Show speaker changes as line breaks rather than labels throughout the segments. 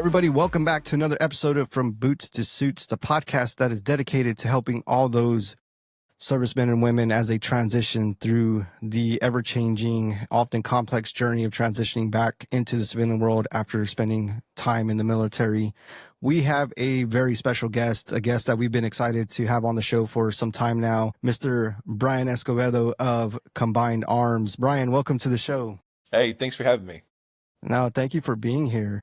everybody. Welcome back to another episode of From Boots to Suits, the podcast that is dedicated to helping all those servicemen and women as they transition through the ever-changing, often complex journey of transitioning back into the civilian world after spending time in the military. We have a very special guest, a guest that we've been excited to have on the show for some time now, Mr. Bryan Escobedo of Combined Arms. Bryan, welcome to the show.
Hey, thanks for having me.
No, thank you for being here.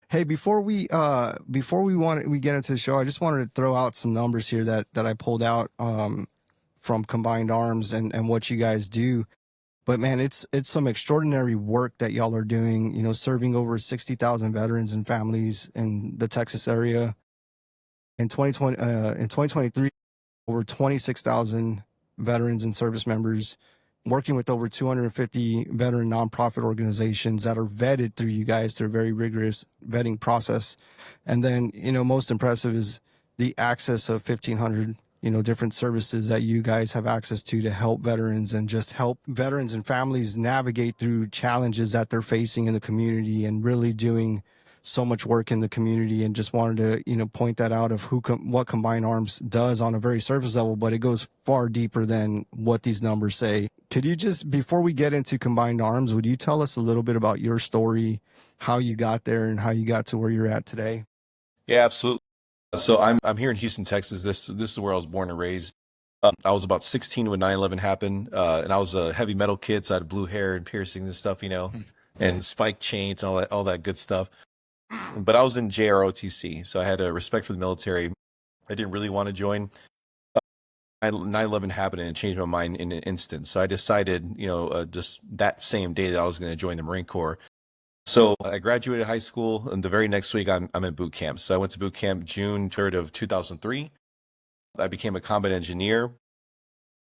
Hey, before we get into the show, I just wanted to throw out some numbers here that I pulled out from Combined Arms and what you guys do. But man, it's some extraordinary work that y'all are doing, you know, serving over 60,000 veterans and families in the Texas area. In 2023, over 26,000 veterans and service members, working with over 250 veteran nonprofit organizations that are vetted through you guys through a very rigorous vetting process. And then, you know, most impressive is the access of 1,500, you know, different services that you guys have access to help veterans and just help veterans and families navigate through challenges that they're facing in the community, and really doing so much work in the community. And just wanted to, you know, point that out of what Combined Arms does on a very surface level, but it goes far deeper than what these numbers say. Could you just, before we get into Combined Arms, would you tell us a little bit about your story, how you got there and how you got to where you're at today?
Yeah, absolutely. So I'm here in Houston, Texas. This is where I was born and raised. I was about 16 when 9/11 happened, and I was a heavy metal kid, so I had blue hair and piercings and stuff, you know, and spike chains and all that good stuff. But I was in JROTC, so I had a respect for the military. I didn't really want to join. 9/11 happened and it changed my mind in an instant. So I decided, you know, just that same day that I was going to join the Marine Corps. So I graduated high school, and the very next week I'm in boot camp. So I went to boot camp June 3rd of 2003. I became a combat engineer.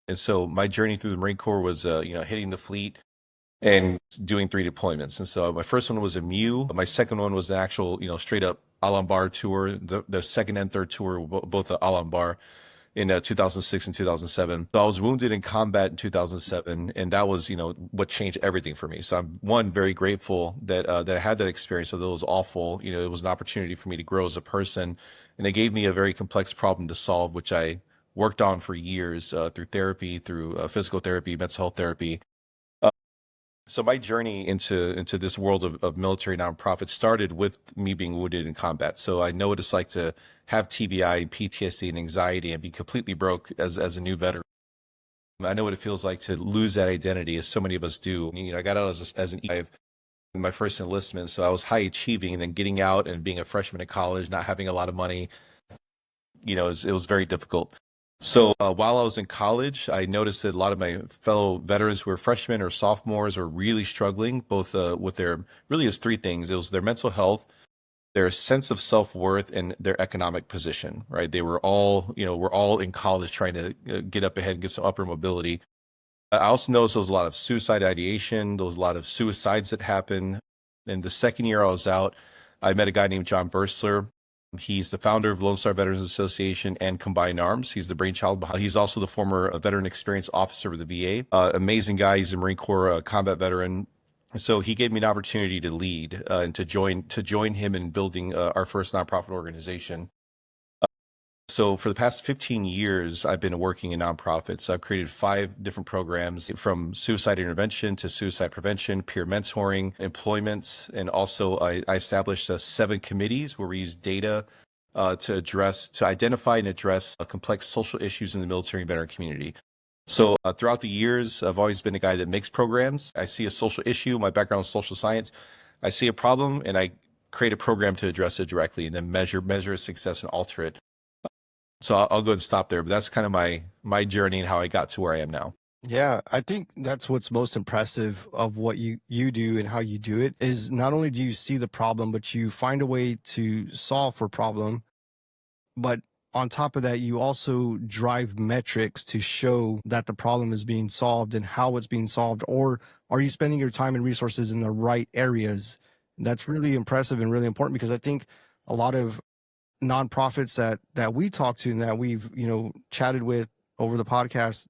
And so my journey through the Marine Corps was, you know, hitting the fleet and doing 3 deployments. And so my first one was a MEU. My second one was an actual, you know, straight up Al-Anbar tour. The second and third tour were both Al-Anbar in 2006 and 2007. So I was wounded in combat in 2007, and that was, you know, what changed everything for me. So I'm very grateful that that I had that experience. So that was awful. You know, it was an opportunity for me to grow as a person, and it gave me a very complex problem to solve, which I worked on for years through therapy, through physical therapy, mental health therapy. So my journey into this world of military nonprofit started with me being wounded in combat. So I know what it's like to have TBI and PTSD and anxiety and be completely broke as a new veteran. I know what it feels like to lose that identity, as so many of us do. You know, I got out as an E5 in my first enlistment, so I was high achieving, and then getting out and being a freshman in college, not having a lot of money, you know, it was very difficult. So while I was in college, I noticed that a lot of my fellow veterans who were freshmen or sophomores were really struggling, both with really is 3 things. It was their mental health, their sense of self-worth, and their economic position, right? They were all, you know, we're all in college trying to get up ahead and get some upper mobility. I also noticed there was a lot of suicide ideation. There was a lot of suicides that happened. And the second year I was out, I met a guy named John Bursler. He's the founder of Lone Star Veterans Association and Combined Arms. He's the brainchild behind. He's also the former Veteran Experience Officer of the VA. Amazing guy. He's a Marine Corps combat veteran. So he gave me an opportunity to lead and to join him in building our first nonprofit organization. So for the past 15 years, I've been working in nonprofits. I've created 5 different programs, from suicide intervention to suicide prevention, peer mentoring, employment, and also I established 7 committees where we use data to identify and address complex social issues in the military and veteran community. So throughout the years, I've always been a guy that makes programs. I see a social issue. My background is social science. I see a problem, and I create a program to address it directly, and then measure success and alter it. So I'll go and stop there, but that's kind of my journey and how I got to where I am now.
Yeah, I think that's what's most impressive of what you do and how you do it, is not only do you see the problem, but you find a way to solve for problem. But on top of that, you also drive metrics to show that the problem is being solved and how it's being solved. Or are you spending your time and resources in the right areas? That's really impressive and really important, because I think a lot of nonprofits that we talk to and that we've, you know, chatted with over the podcast,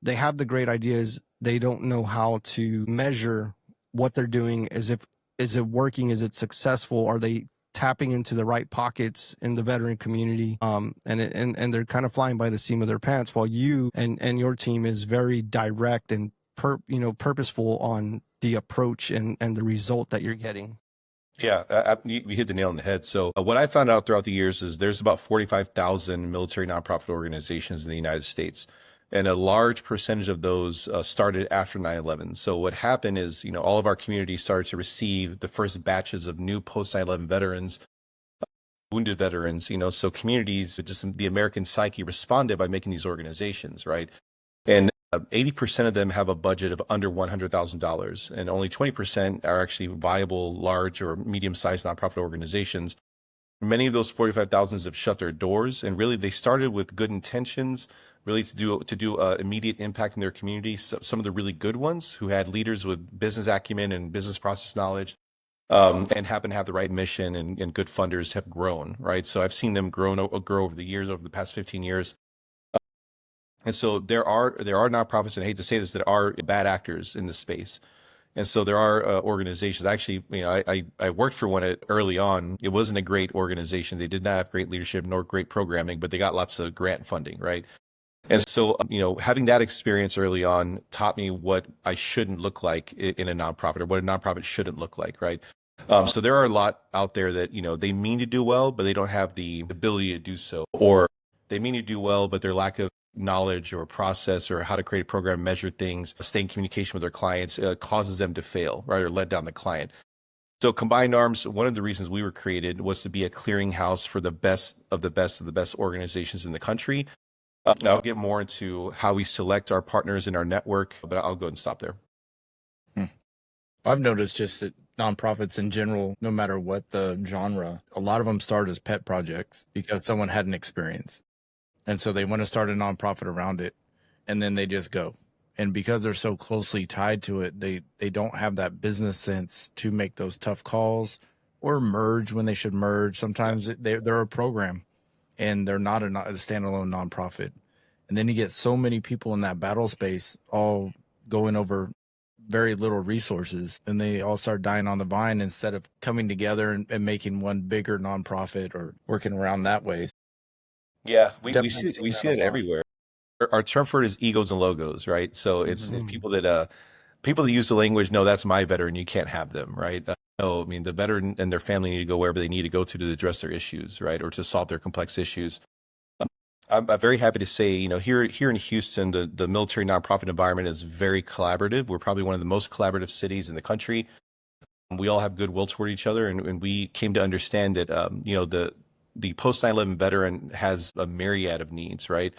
they have the great ideas. They don't know how to measure what they're doing. Is it working? Is it successful? Are they tapping into the right pockets in the veteran community. And they're kind of flying by the seam of their pants, while you and your team is very direct and purposeful on the approach and the result that you're getting.
Yeah, you hit the nail on the head. So what I found out throughout the years is there's about 45,000 military nonprofit organizations in the United States. And a large percentage of those started after 9/11. So what happened is, all of our communities started to receive the first batches of new post 9/11 veterans, wounded veterans, so communities, just the American psyche responded by making these organizations, right? And 80% of them have a budget of under $100,000, and only 20% are actually viable, large or medium-sized nonprofit organizations. Many of those 45,000 have shut their doors, and really they started with good intentions, really to do immediate impact in their community. So, some of the really good ones who had leaders with business acumen and business process knowledge, and happen to have the right mission and good funders have grown, right? So I've seen them grow over the years, over the past 15 years. And so there are nonprofits, and I hate to say this, that are bad actors in this space. And so there are organizations. Actually, I worked for one early on. It wasn't a great organization. They did not have great leadership nor great programming, but they got lots of grant funding, right? And so, having that experience early on taught me what I shouldn't look like in a nonprofit, or what a nonprofit shouldn't look like, right? So there are a lot out there that, they mean to do well, but they don't have the ability to do so, or they mean to do well, but their lack of knowledge or process or how to create a program, measure things, stay in communication with their clients causes them to fail, right, or let down the client. So Combined Arms, one of the reasons we were created was to be a clearinghouse for the best of the best of the best organizations in the country. I'll get more into how we select our partners in our network, but I'll go ahead and stop there.
I've noticed just that nonprofits in general, no matter what the genre, a lot of them start as pet projects because someone had an experience. And so they want to start a nonprofit around it, and then they just go. And because they're so closely tied to it, they don't have that business sense to make those tough calls or merge when they should merge. Sometimes they're a program and they're not a standalone nonprofit. And then you get so many people in that battle space all going over very little resources, and they all start dying on the vine instead of coming together and making one bigger nonprofit or working around that way.
Yeah, we see it everywhere. Our term for it is egos and logos, right? So it's people that use the language, no, that's my veteran, you can't have them, right? No, I mean, the veteran and their family need to go wherever they need to go to address their issues, right, or to solve their complex issues. I'm very happy to say, here in Houston, the military nonprofit environment is very collaborative. We're probably one of the most collaborative cities in the country. We all have goodwill toward each other, and we came to understand that, the post 9/11 veteran has a myriad of needs, right?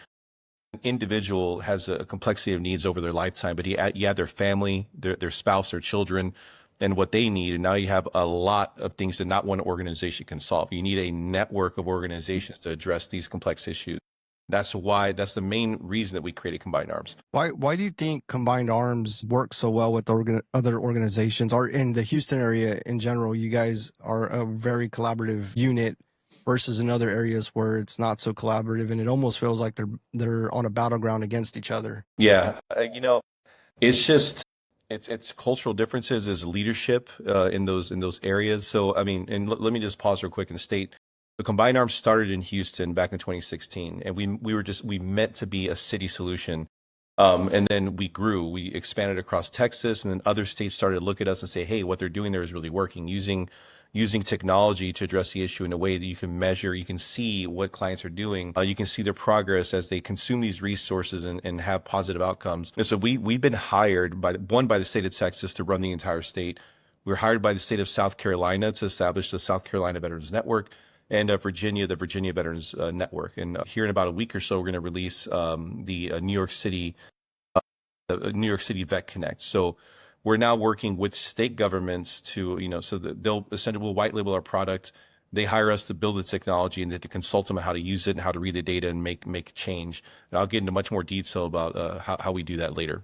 An individual has a complexity of needs over their lifetime, but you have their family, their spouse, their children, and what they need. And now you have a lot of things that not one organization can solve. You need a network of organizations to address these complex issues. That's the main reason that we created Combined Arms.
Why do you think Combined Arms works so well with other organizations, or in the Houston area in general? You guys are a very collaborative unit versus in other areas where it's not so collaborative, and it almost feels like they're on a battleground against each other.
Yeah, it's just it's cultural differences as leadership in those areas. So I mean, and let me just pause real quick and state the Combined Arms started in Houston back in 2016, and we meant to be a city solution. And then we grew, we expanded across Texas, and then other states started to look at us and say, hey, what they're doing there is really working, using technology to address the issue in a way that you can measure, you can see what clients are doing, you can see their progress as they consume these resources and have positive outcomes. And so we've been hired by the state of Texas to run the entire state. We were hired by the state of South Carolina to establish the South Carolina Veterans Network, and Virginia, the Virginia Veterans Network. And here in about a week or so, we're going to release the New York City Vet Connect. So we're now working with state governments to, so that they'll essentially white label our product. They hire us to build the technology and then to consult them on how to use it and how to read the data and make change. And I'll get into much more detail about how we do that later.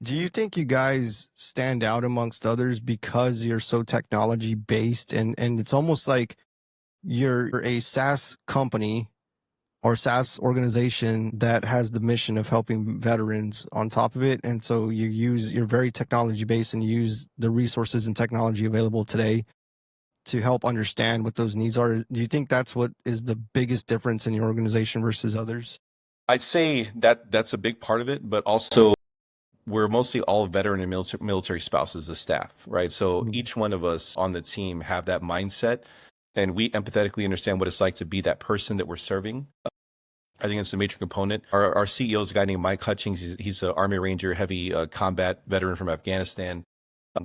Do you think you guys stand out amongst others because you're so technology based, and it's almost like you're a SaaS company or SaaS organization that has the mission of helping veterans on top of it, and so you're very technology based and you use the resources and technology available today to help understand what those needs are? Do you think that's what is the biggest difference in your organization versus others?
I'd say that that's a big part of it, but also we're mostly all veteran and military spouses, the staff, right? So each one of us on the team have that mindset, and we empathetically understand what it's like to be that person that we're serving. I think it's a major component. Our CEO is a guy named Mike Hutchings. He's an Army Ranger, heavy combat veteran from Afghanistan.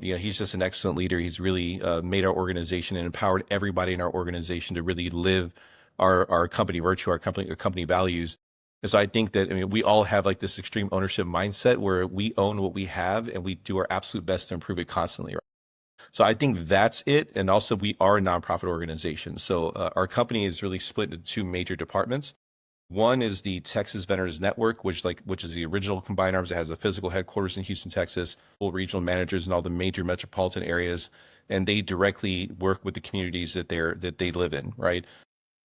He's just an excellent leader. He's really made our organization and empowered everybody in our organization to really live our company virtue, our company values. And so I think that, we all have like this extreme ownership mindset where we own what we have and we do our absolute best to improve it constantly. Right? So I think that's it. And also we are a nonprofit organization. So our company is really split into two major departments. One is the Texas Veterans Network, which is the original Combined Arms that has a physical headquarters in Houston, Texas, full regional managers in all the major metropolitan areas, and they directly work with the communities that they live in, right?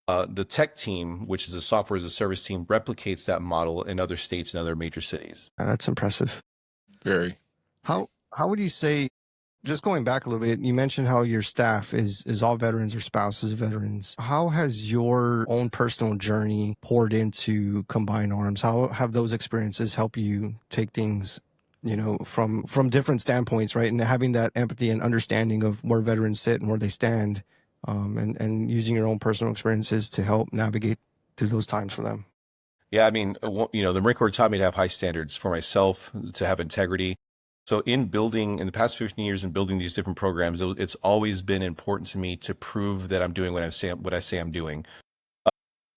The tech team, which is a software as a service team, replicates that model in other states and other major cities.
That's impressive.
Very.
How would you say, just going back a little bit, you mentioned how your staff is all veterans or spouses of veterans. How has your own personal journey poured into Combined Arms? How have those experiences helped you take things, from different standpoints, right? And having that empathy and understanding of where veterans sit and where they stand, and using your own personal experiences to help navigate through those times for them.
Yeah, the Marine Corps taught me to have high standards for myself, to have integrity. So in the past 15 years in building these different programs, it's always been important to me to prove that I'm doing what I say I'm doing,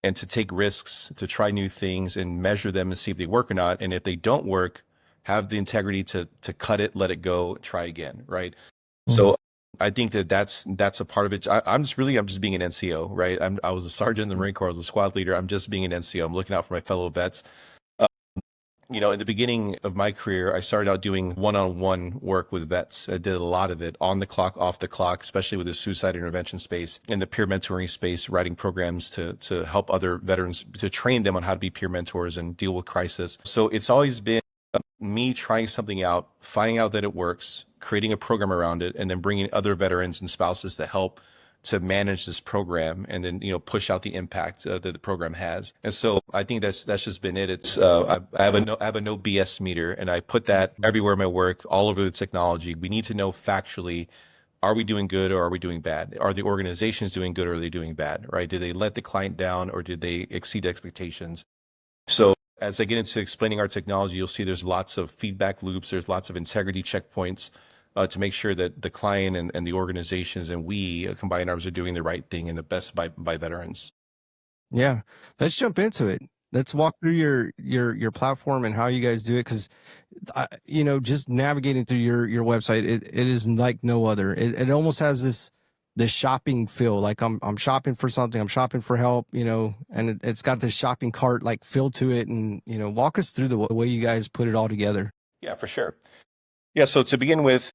and to take risks, to try new things and measure them and see if they work or not. And if they don't work, have the integrity to cut it, let it go, try again, right? So I think that's a part of it. I'm just being an NCO, right? I was a sergeant in the Marine Corps, I was a squad leader. I'm just being an NCO. I'm looking out for my fellow vets. In the beginning of my career, I started out doing one-on-one work with vets. I did a lot of it on the clock, off the clock, especially with the suicide intervention space and the peer mentoring space, writing programs to help other veterans, to train them on how to be peer mentors and deal with crisis. So it's always been me trying something out, finding out that it works, creating a program around it, and then bringing other veterans and spouses to help to manage this program and then, push out the impact that the program has. And so I think that's just been it. It's, I have a no BS meter, and I put that everywhere in my work, all over the technology. We need to know factually, are we doing good or are we doing bad? Are the organizations doing good or are they doing bad, right? Did they let the client down or did they exceed expectations? So as I get into explaining our technology, you'll see there's lots of feedback loops. There's lots of integrity checkpoints to make sure that the client and the organizations and we, Combined Arms, are doing the right thing and the best by veterans.
Yeah, let's jump into it. Let's walk through your platform and how you guys do it, because just navigating through your website, it is like no other. It almost has this shopping feel, like I'm shopping for something, I'm shopping for help, and it's got this shopping cart like feel to it. And walk us through the way you guys put it all together.
Yeah, for sure. Yeah, so to begin with,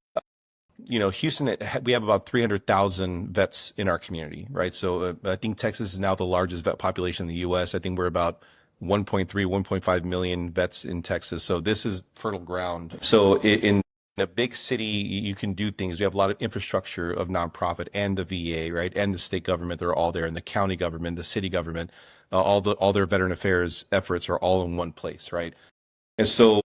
Houston, we have about 300,000 vets in our community, right? So I think Texas is now the largest vet population in the U.S. I think we're about 1.3, 1.5 million vets in Texas. So this is fertile ground. So in a big city, you can do things. We have a lot of infrastructure of nonprofit and the VA, right? And the state government, they're all there, and the county government, the city government, all their veteran affairs efforts are all in one place, right? And so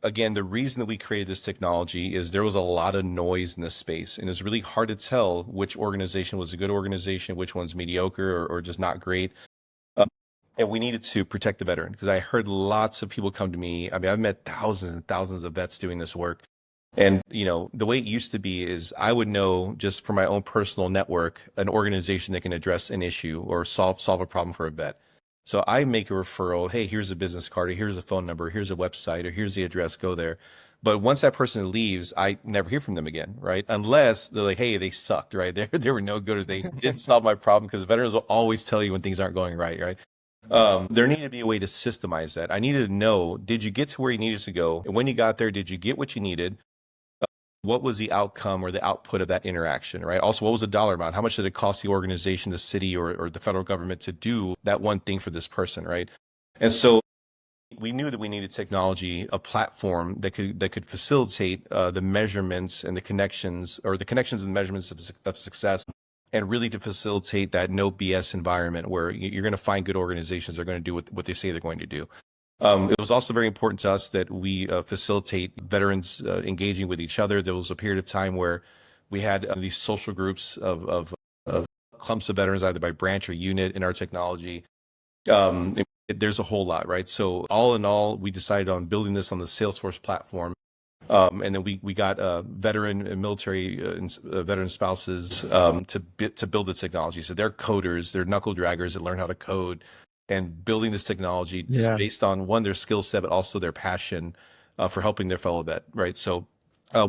again, the reason that we created this technology is there was a lot of noise in this space, and it's really hard to tell which organization was a good organization, which one's mediocre or just not great. And we needed to protect the veteran, because I heard lots of people come to me. I've met thousands and thousands of vets doing this work. And, the way it used to be is I would know, just from my own personal network, an organization that can address an issue or solve a problem for a vet. So I make a referral. Hey, here's a business card, or here's a phone number, here's a website, or here's the address, go there. But once that person leaves, I never hear from them again, right? Unless they're like, hey, they sucked, right? They were no good, or they didn't solve my problem, because veterans will always tell you when things aren't going right, right? There needed to be a way to systemize that. I needed to know, did you get to where you needed to go? And when you got there, did you get what you needed? What was the outcome or the output of that interaction, right? Also, what was the dollar amount? How much did it cost the organization, the city, or the federal government to do that one thing for this person, right? And so we knew that we needed technology, a platform that could facilitate the measurements and the connections and measurements of success. and really to facilitate that no BS environment where you're going to find good organizations that are going to do what they say they're going to do. It was also very important to us that we facilitate veterans engaging with each other. There was a period of time where we had these social groups of clumps of veterans, either by branch or unit in our technology. There's a whole lot, right? So all in all, we decided on building this on the Salesforce platform. And then we got veteran and military veteran spouses to build the technology. So they're coders, they're knuckle draggers that learn how to code, and building this technology just based on one, their skill set, but also their passion for helping their fellow vet, right? So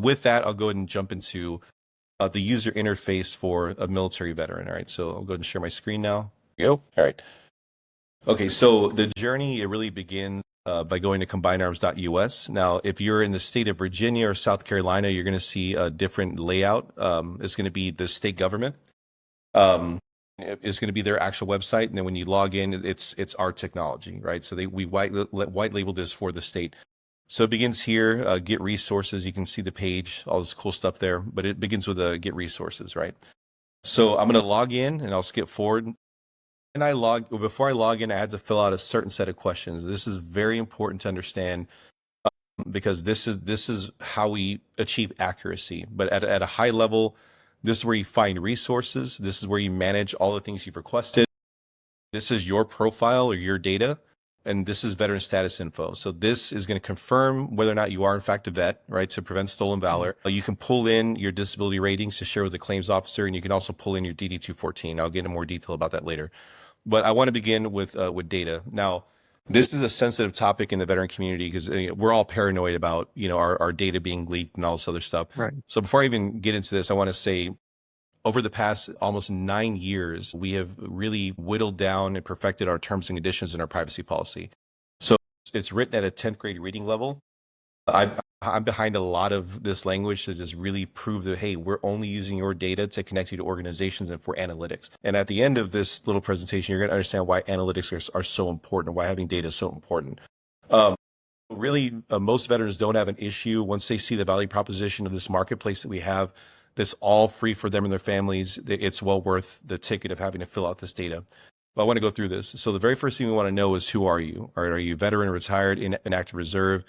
with that, I'll go ahead and jump into the user interface for a military veteran. All right, so I'll go ahead and share my screen now. Here we go. All right. Okay, so the journey, it really begins by going to combinedarms.us. Now, if you're in the state of Virginia or South Carolina, you're going to see a different layout. It's going to be the state government. It's going to be their actual website, and then when you log in, it's our technology, right? So we white label this for the state. So it begins here, get resources. You can see the page, all this cool stuff there, but it begins with get resources, right? So I'm going to log in, and I'll skip forward. And before I log in, I had to fill out a certain set of questions. This is very important to understand because this is how we achieve accuracy. But at a high level, this is where you find resources. This is where you manage all the things you've requested. This is your profile or your data, and this is veteran status info. So this is going to confirm whether or not you are in fact a vet, right, to prevent stolen valor. You can pull in your disability ratings to share with the claims officer, and you can also pull in your DD-214. I'll get into more detail about that later. But I want to begin with data. Now, this is a sensitive topic in the veteran community because we're all paranoid about our data being leaked and all this other stuff.
Right.
So before I even get into this, I want to say over the past almost 9 years, we have really whittled down and perfected our terms and conditions in our privacy policy. So it's written at a 10th grade reading level. I'm behind a lot of this language to just really prove that, hey, we're only using your data to connect you to organizations and for analytics. And at the end of this little presentation, you're going to understand why analytics are so important, why having data is so important. Really, most veterans don't have an issue once they see the value proposition of this marketplace that we have that's all free for them and their families. It's well worth the ticket of having to fill out this data. But I want to go through this. So the very first thing we want to know is, who are you? Are you veteran, retired, in active reserve,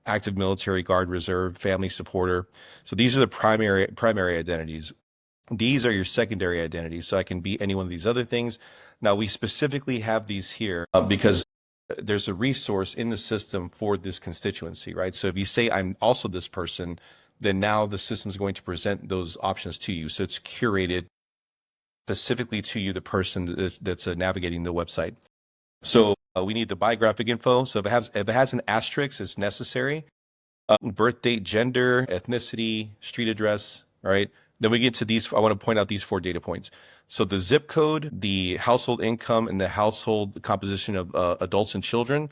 active military, guard, reserve, family supporter? So these are the primary identities. These are your secondary identities. So I can be any one of these other things. Now, we specifically have these here because there's a resource in the system for this constituency, right? So if you say I'm also this person, then now the system is going to present those options to you. So it's curated specifically to you, the person that's navigating the website. So we need the biographic info. So if it has an asterisk, it's necessary. Birth date, gender, ethnicity, street address, right? Then we get to these. I want to point out these 4 data points. So the zip code, the household income, and the household composition of adults and children.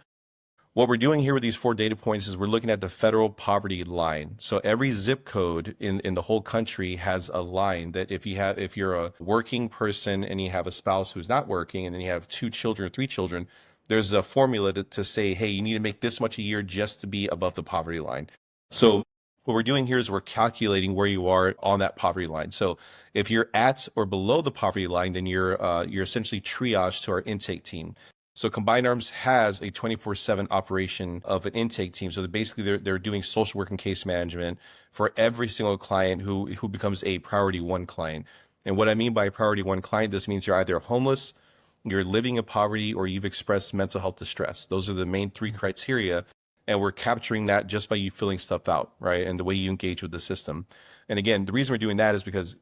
What we're doing here with these 4 data points is we're looking at the federal poverty line. So every zip code in the whole country has a line that if you're a working person and you have a spouse who's not working and then you have 2 children or 3 children, there's a formula to say, hey, you need to make this much a year just to be above the poverty line. So what we're doing here is we're calculating where you are on that poverty line. So if you're at or below the poverty line, then you're essentially triaged to our intake team. So Combined Arms has a 24/7 operation of an intake team. So basically they're doing social work and case management for every single client who becomes a priority 1 client. And what I mean by priority 1 client, this means you're either homeless, you're living in poverty, or you've expressed mental health distress. Those are the main 3 criteria. And we're capturing that just by you filling stuff out, right? And the way you engage with the system. And again, the reason we're doing that is because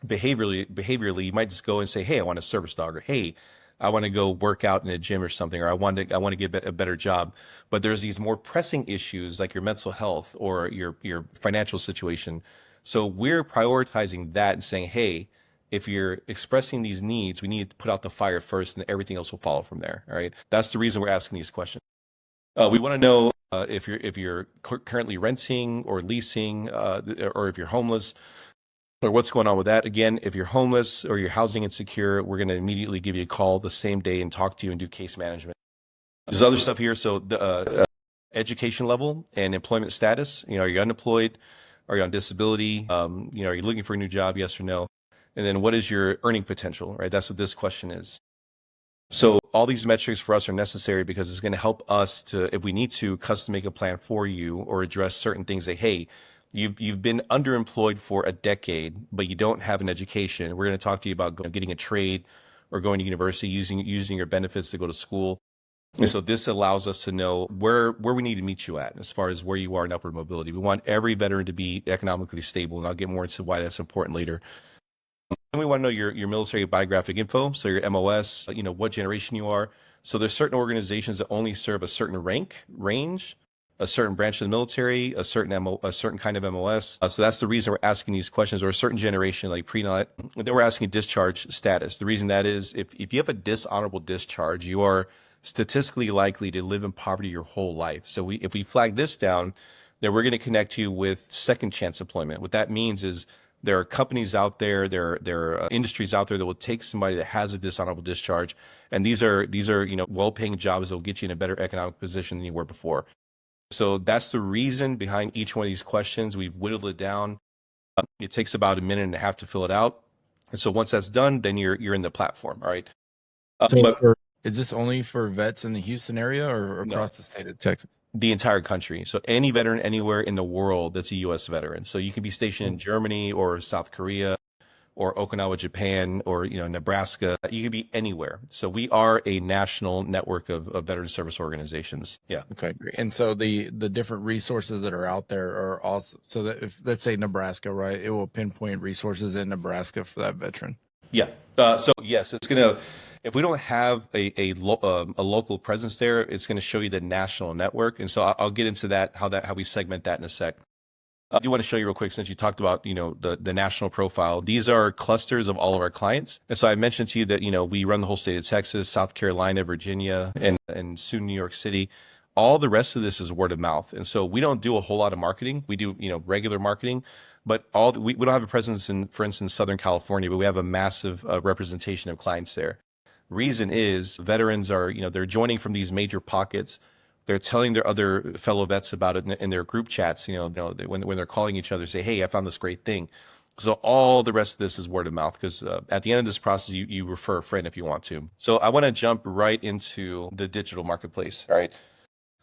behaviorally, you might just go and say, hey, I want a service dog, or hey, I want to go work out in a gym or something, or I want to get a better job. But there's these more pressing issues like your mental health or your financial situation. So we're prioritizing that and saying, hey, if you're expressing these needs, we need to put out the fire first, and everything else will follow from there. All right. That's the reason we're asking these questions. We want to know if you're currently renting or leasing, or if you're homeless, or what's going on with that. Again, if you're homeless or you're housing insecure, we're going to immediately give you a call the same day and talk to you and do case management. There's other stuff here. So the education level and employment status. Are you unemployed? Are you on disability? Are you looking for a new job? Yes or no? And then what is your earning potential, right? That's what this question is. So all these metrics for us are necessary because it's going to help us to, if we need to, custom make a plan for you or address certain things that, hey, you've been underemployed for a decade, but you don't have an education. We're going to talk to you about getting a trade or going to university, using your benefits to go to school. And so this allows us to know where we need to meet you at as far as where you are in upward mobility. We want every veteran to be economically stable, and I'll get more into why that's important later. And we want to know your military biographic info, so your MOS, what generation you are. So there's certain organizations that only serve a certain range, a certain branch of the military, a certain kind of MOS. So that's the reason we're asking these questions, or a certain generation like pre-nut. Then we're asking discharge status. The reason that is, if you have a dishonorable discharge, you are statistically likely to live in poverty your whole life. So if we flag this down, then we're going to connect you with second chance employment. What that means is there are companies out there, there are industries out there that will take somebody that has a dishonorable discharge, and these are well-paying jobs that will get you in a better economic position than you were before. So that's the reason behind each one of these questions. We've whittled it down. It takes about a minute and a half to fill it out, and so once that's done, then you're in the platform. All right.
Is this only for vets in the Houston area or across the state of Texas?
The entire country. So any veteran anywhere in the world that's a U.S. veteran. So you can be stationed in Germany or South Korea or Okinawa, Japan, or Nebraska. You could be anywhere. So we are a national network of veteran service organizations. Yeah.
Okay, great. And so the different resources that are out there are also, so that if, let's say Nebraska, right, it will pinpoint resources in Nebraska for that veteran.
Yeah. So yes, it's gonna. If we don't have a local presence there, it's going to show you the national network. And so I'll get into that, how we segment that in a sec. I do want to show you real quick, since you talked about, the national profile. These are clusters of all of our clients. And so I mentioned to you that, we run the whole state of Texas, South Carolina, Virginia, and soon New York City. All the rest of this is word of mouth. And so we don't do a whole lot of marketing. We do, regular marketing, but we don't have a presence in, for instance, Southern California, but we have a massive representation of clients there. Reason is veterans are, they're joining from these major pockets. They're telling their other fellow vets about it in their group chats, when they're calling each other, say, hey, I found this great thing. So all the rest of this is word of mouth, because at the end of this process, you refer a friend if you want to. So I want to jump right into the digital marketplace. All right.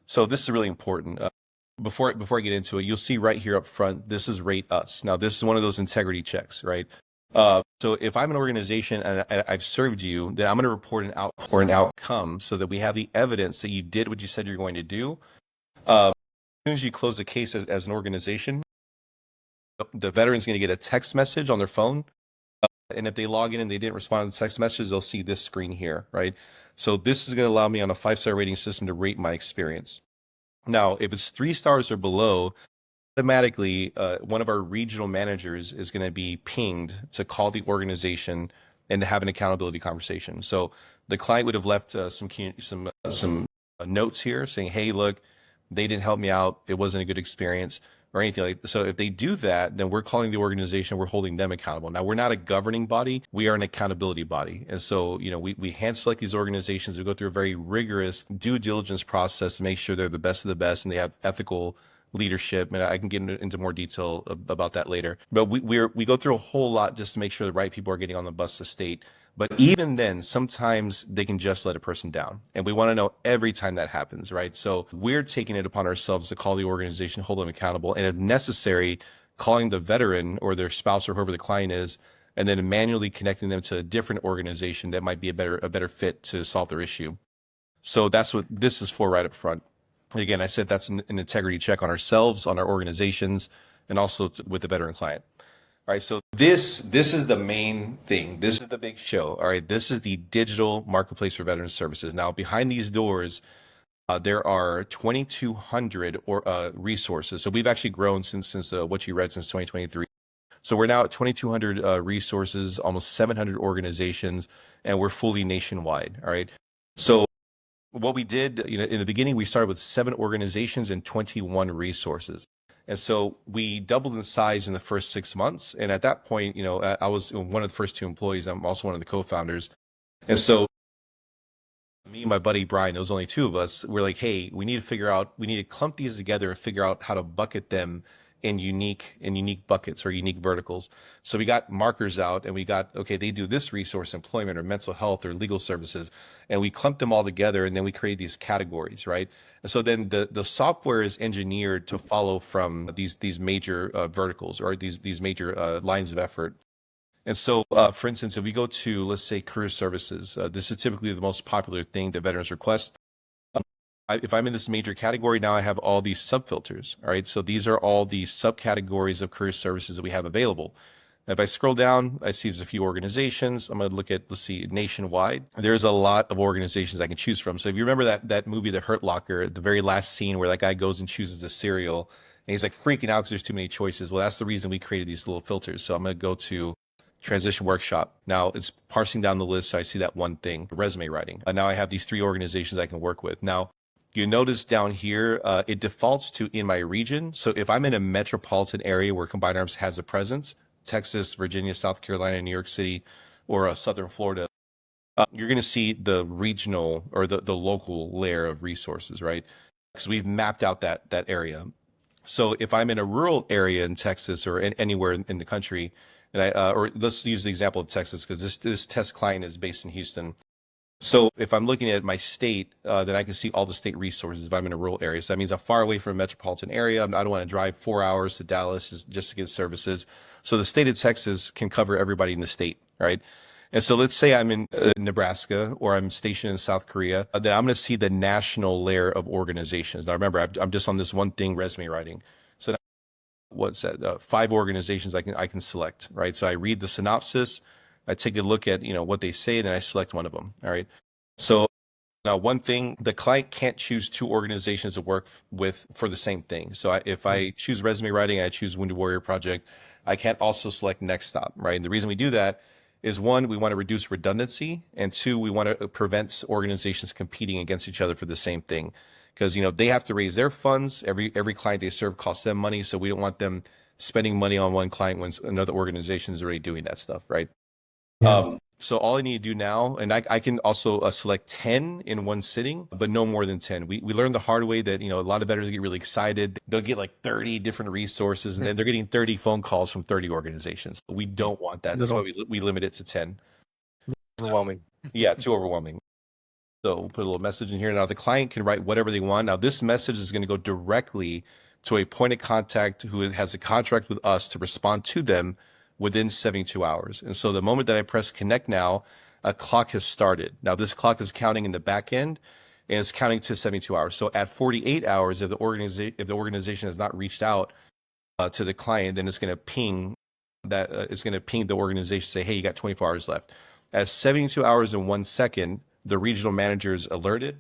So this is really important. Before I get into it, you'll see right here up front, this is Rate Us. Now, this is one of those integrity checks, right? So if I'm an organization and I've served you, then I'm going to report an outcome so that we have the evidence that you did what you said you're going to do. As soon as you close the case as an organization, the veteran's going to get a text message on their phone. And if they log in and they didn't respond to the text message, they'll see this screen here, right? So this is going to allow me on a 5-star rating system to rate my experience. Now, if it's 3 stars or below, automatically, one of our regional managers is going to be pinged to call the organization and to have an accountability conversation. So the client would have left some notes here saying, "Hey, look, they didn't help me out. It wasn't a good experience," or anything like that. So if they do that, then we're calling the organization. We're holding them accountable. Now, we're not a governing body. We are an accountability body. And so, we hand select these organizations. We go through a very rigorous due diligence process to make sure they're the best of the best and they have ethical leadership, and I can get into more detail about that later. But we go through a whole lot just to make sure the right people are getting on the bus to state. But even then, sometimes they can just let a person down, and we want to know every time that happens, right? So we're taking it upon ourselves to call the organization, hold them accountable, and if necessary, calling the veteran or their spouse or whoever the client is, and then manually connecting them to a different organization that might be a better fit to solve their issue. So that's what this is for right up front. Again, I said that's an integrity check on ourselves, on our organizations, and also with the veteran client. All right, so this is the main thing. This is the big show. All right, this is the digital marketplace for veteran services. Now, behind these doors, there are 2,200 resources. So we've actually grown since what you read since 2023. So we're now at 2,200 resources, almost 700 organizations, and we're fully nationwide. All right, so what we did, in the beginning, we started with 7 organizations and 21 resources. And so we doubled in size in the first 6 months. And at that point, I was one of the first 2 employees. I'm also one of the co-founders. And so me and my buddy, Bryan, there was only 2 of us. We're like, hey, we need to clump these together and figure out how to bucket them in unique buckets or unique verticals. So we got markers out and we got, okay, they do this resource, employment or mental health or legal services, and we clumped them all together and then we create these categories, right? And so then the software is engineered to follow from these major verticals or these major lines of effort. And so, for instance, if we go to, let's say, career services, this is typically the most popular thing that veterans request. If I'm in this major category, now I have all these subfilters, all right? So these are all the subcategories of career services that we have available. If I scroll down, I see there's a few organizations. I'm going to look at, let's see, nationwide. There's a lot of organizations I can choose from. So if you remember that movie, The Hurt Locker, at the very last scene where that guy goes and chooses a cereal, and he's like freaking out because there's too many choices. Well, that's the reason we created these little filters. So I'm going to go to transition workshop. Now it's parsing down the list. So I see that one thing, resume writing. And now I have these 3 organizations I can work with. Now, you notice down here, it defaults to in my region. So if I'm in a metropolitan area where Combined Arms has a presence, Texas, Virginia, South Carolina, New York City, or Southern Florida, you're going to see the regional or the local layer of resources, right? Because we've mapped out that area. So if I'm in a rural area in Texas or anywhere in the country, and or let's use the example of Texas because this test client is based in Houston. So if I'm looking at my state, then I can see all the state resources if I'm in a rural area. So that means I'm far away from a metropolitan area. I don't want to drive 4 hours to Dallas just to get services. So the state of Texas can cover everybody in the state, right? And so let's say I'm in Nebraska or I'm stationed in South Korea, then I'm going to see the national layer of organizations. Now remember, I'm just on this one thing, resume writing. So now, what's that? 5 organizations I can select, right? So I read the synopsis. I take a look at, what they say, and then I select one of them. All right. So now one thing, the client can't choose 2 organizations to work with for the same thing. So if I choose resume writing, I choose Wounded Warrior Project, I can't also select Next Stop, right? And the reason we do that is 1, we want to reduce redundancy, and 2, we want to prevent organizations competing against each other for the same thing. Because, they have to raise their funds. Every client they serve costs them money. So we don't want them spending money on one client when another organization is already doing that stuff, right? Yeah. So all I need to do now, and I can also select 10 in one sitting, but no more than 10. We learned the hard way that, a lot of veterans get really excited. They'll get like 30 different resources, and then they're getting 30 phone calls from 30 organizations. We don't want that. That's why we limit it to 10.
Overwhelming.
Yeah, too overwhelming. So we'll put a little message in here. Now the client can write whatever they want. Now this message is going to go directly to a point of contact who has a contract with us to respond to them within 72 hours. And so the moment that I press connect now, a clock has started. Now this clock is counting in the back end and it's counting to 72 hours. So at 48 hours, if the organization has not reached out to the client, then it's going to ping it's going to ping the organization, say, hey, you got 24 hours left. At 72 hours and 1 second, the regional manager is alerted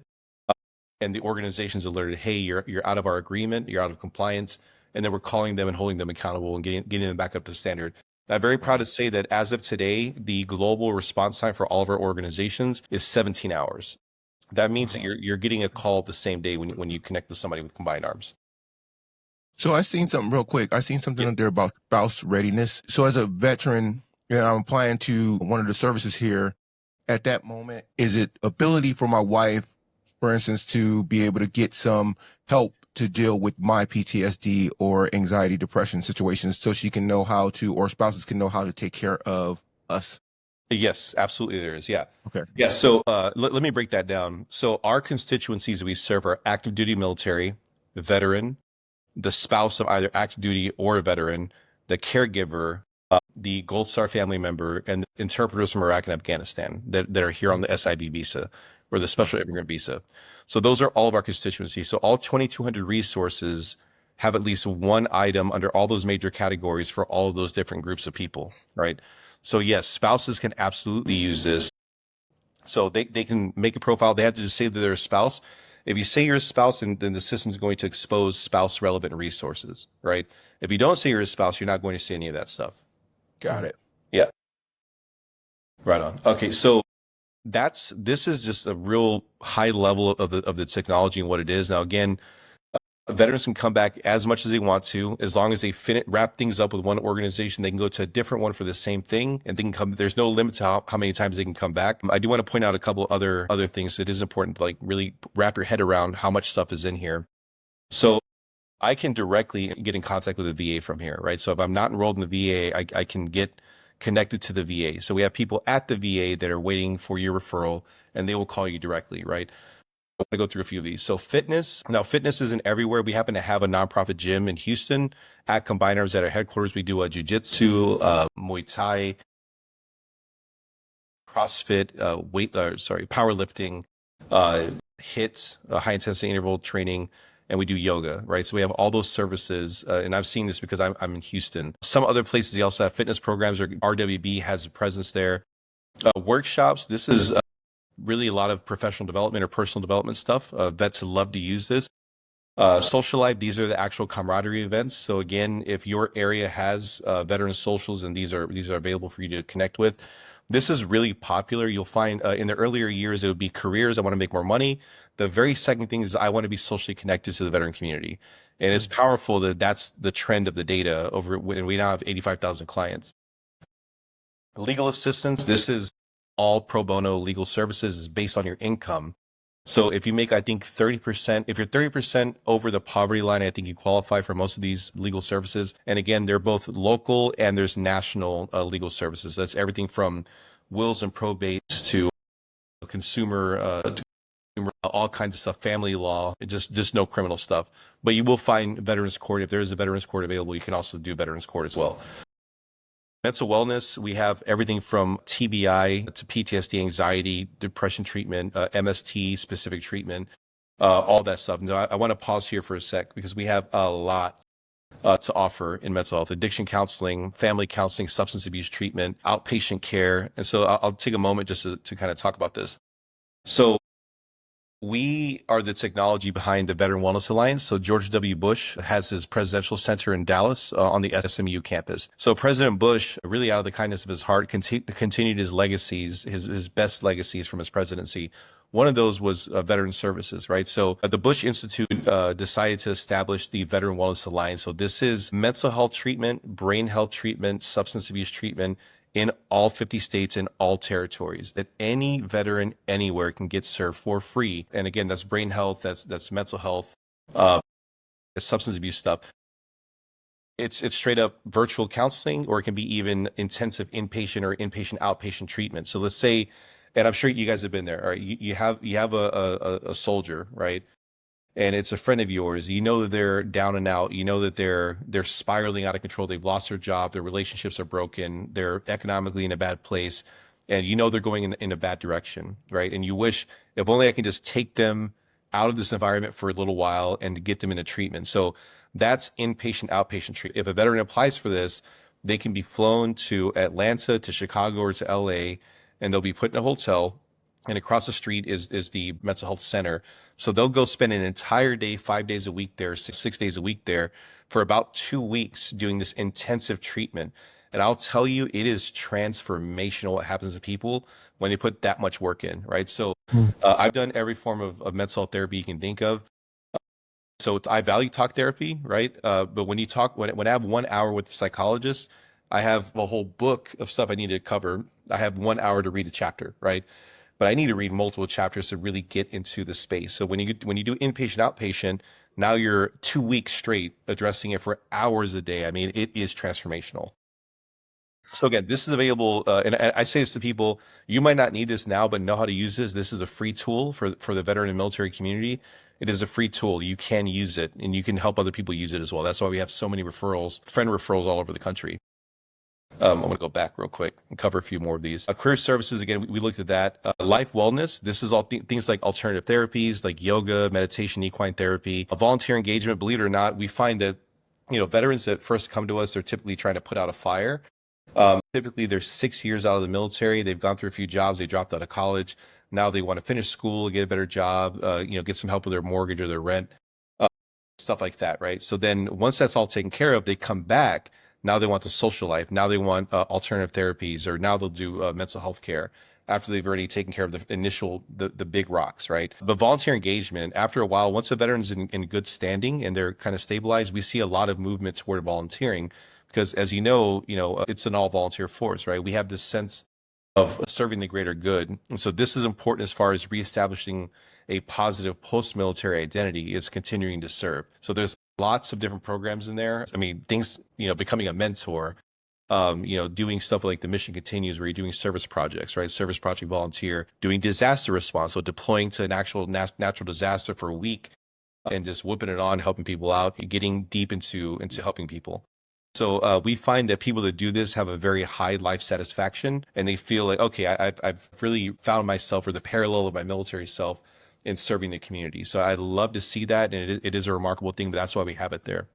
and the organization's alerted, hey, you're out of our agreement, you're out of compliance. And then we're calling them and holding them accountable and getting them back up to standard. I'm very proud to say that as of today, the global response time for all of our organizations is 17 hours. That means that you're getting a call the same day when you connect with somebody with Combined Arms.
So I seen something real quick. I seen something up there about spouse readiness. So as a veteran, I'm applying to one of the services here. At that moment, is it ability for my wife, for instance, to be able to get some help to deal with my PTSD or anxiety, depression situations so she can know how to, or spouses can know how to take care of us?
Yes, absolutely there is. Yeah.
Okay.
Yeah. So let me break that down. So our constituencies we serve are active duty military, veteran, the spouse of either active duty or a veteran, the caregiver, the Gold Star family member, and interpreters from Iraq and Afghanistan that are here on the SIV visa or the special immigrant visa. So those are all of our constituencies. So all 2,200 resources have at least one item under all those major categories for all of those different groups of people, right? So yes, spouses can absolutely use this. So they can make a profile. They have to just say that they're a spouse. If you say you're a spouse, then the system is going to expose spouse relevant resources, right? If you don't say you're a spouse, you're not going to see any of that stuff.
Got it.
Yeah. Right on. Okay. So this is just a real high level of the technology and what it is. Now, again, veterans can come back as much as they want to, as long as they wrap things up with one organization. They can go to a different one for the same thing, and they can come. There's no limit to how many times they can come back. I do want to point out a couple other things. It is important to really wrap your head around how much stuff is in here. So I can directly get in contact with the VA from here, right? So if I'm not enrolled in the VA, I can get connected to the VA. So we have people at the VA that are waiting for your referral, and they will call you directly, right? I'm going to go through a few of these. So fitness. Now, fitness isn't everywhere. We happen to have a nonprofit gym in Houston at Combined Arms at our headquarters. We do jiu-jitsu, Muay Thai, CrossFit, powerlifting, HIIT, high intensity interval training, and we do yoga, right? So we have all those services, and I've seen this because I'm in Houston. Some other places they also have fitness programs, or RWB has a presence there. Workshops. This is really a lot of professional development or personal development stuff. Vets love to use this. Social life, these are the actual camaraderie events. So again, if your area has veteran socials and these are available for you to connect with, this is really popular. You'll find in the earlier years, it would be careers. I want to make more money. The very second thing is I want to be socially connected to the veteran community. And it's powerful that that's the trend of the data over when we now have 85,000 clients. Legal assistance, this is all pro bono legal services, is based on your income. So if you make, I think 30%, if you're 30% over the poverty line, I think you qualify for most of these legal services. And again, they're both local and there's national legal services. That's everything from wills and probates to consumer, all kinds of stuff, family law, just no criminal stuff. But you will find Veterans Court. If there is a Veterans Court available, you can also do Veterans Court as well. Mental wellness, we have everything from TBI to PTSD, anxiety, depression treatment, MST specific treatment, all that stuff. Now, I want to pause here for a sec because we have a lot to offer in mental health: addiction counseling, family counseling, substance abuse treatment, outpatient care. And so I'll take a moment just to kind of talk about this. So we are the technology behind the Veteran Wellness Alliance. So George W. Bush has his presidential center in Dallas on the SMU campus. So President Bush, really out of the kindness of his heart, continued his legacies, his best legacies from his presidency. One of those was veteran services, right? So the Bush Institute decided to establish the Veteran Wellness Alliance. So this is mental health treatment, brain health treatment, substance abuse treatment in all 50 states and all territories that any veteran anywhere can get served for free. And again, that's brain health, that's mental health, that's substance abuse stuff. It's straight up virtual counseling, or it can be even intensive inpatient or inpatient outpatient treatment. So let's say, and I'm sure you guys have been there, all right? You have a soldier, right? And it's a friend of yours. You know that they're down and out. You know that they're spiraling out of control. They've lost their job. Their relationships are broken. They're economically in a bad place, and you know they're going in a bad direction, right? And you wish, if only I can just take them out of this environment for a little while and to get them into treatment. So that's inpatient, outpatient treatment. If a veteran applies for this, they can be flown to Atlanta, to Chicago, or to LA, and they'll be put in a hotel. And across the street is the mental health center. So they'll go spend an entire day, 5 days a week there, six days a week there for about 2 weeks doing this intensive treatment. And I'll tell you, it is transformational what happens to people when they put that much work in, right? So I've done every form of mental health therapy you can think of. So I value talk therapy, right? But when when I have 1 hour with the psychologist, I have a whole book of stuff I need to cover. I have 1 hour to read a chapter, right? But I need to read multiple chapters to really get into the space. So when you do inpatient, outpatient, now you're 2 weeks straight addressing it for hours a day. I mean, it is transformational. So again, this is available, and I say this to people: you might not need this now, but know how to use this. This is a free tool for the veteran and military community. It is a free tool. You can use it, and you can help other people use it as well. That's why we have so many referrals, friend referrals all over the country. I'm going to go back real quick and cover a few more of these. Career services, again, we looked at that. Life wellness, this is all things like alternative therapies, like yoga, meditation, equine therapy. Volunteer engagement, believe it or not, we find that, veterans that first come to us, they're typically trying to put out a fire. Typically, they're 6 years out of the military. They've gone through a few jobs. They dropped out of college. Now they want to finish school, get a better job, get some help with their mortgage or their rent, stuff like that, right? So then once that's all taken care of, they come back. Now they want the social life. Now they want alternative therapies, or now they'll do mental health care after they've already taken care of the initial, the big rocks, right? But volunteer engagement, after a while, once a veteran's in good standing and they're kind of stabilized, we see a lot of movement toward volunteering because, as you know, it's an all volunteer force, right? We have this sense of serving the greater good. And so this is important as far as reestablishing a positive post-military identity, is continuing to serve. So there's lots of different programs in there. I mean, things, becoming a mentor, doing stuff like the Mission Continues, where you're doing service projects, right? Service project volunteer, doing disaster response, so deploying to an actual natural disaster for a week and just whipping it on, helping people out, getting deep into helping people. So we find that people that do this have a very high life satisfaction, and they feel like, okay, I've really found myself, or the parallel of my military self, in serving the community. So I love to see that, and it is a remarkable thing, but that's why we have it there.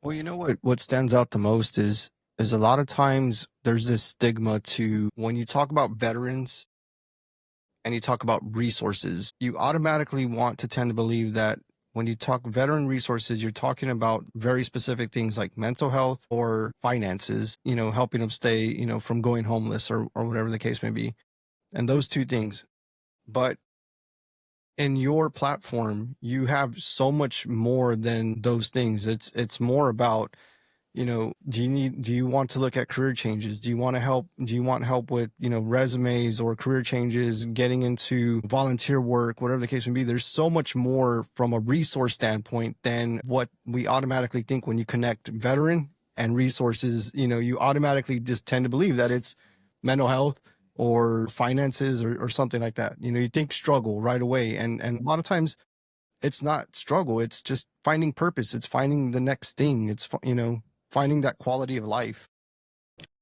Well, you know what stands out the most is a lot of times there's this stigma to when you talk about veterans and you talk about resources, you automatically want to tend to believe that when you talk veteran resources, you're talking about very specific things like mental health or finances, helping them stay, from going homeless or whatever the case may be. And those two things. But in your platform, you have so much more than those things. It's more about, do you want to look at career changes? Do you want help with, resumes or career changes, getting into volunteer work, whatever the case may be? There's so much more from a resource standpoint than what we automatically think when you connect veteran and resources. You automatically just tend to believe that it's mental health or finances or something like that. You think struggle right away. And a lot of times it's not struggle. It's just finding purpose. It's finding the next thing. It's, finding that quality of life.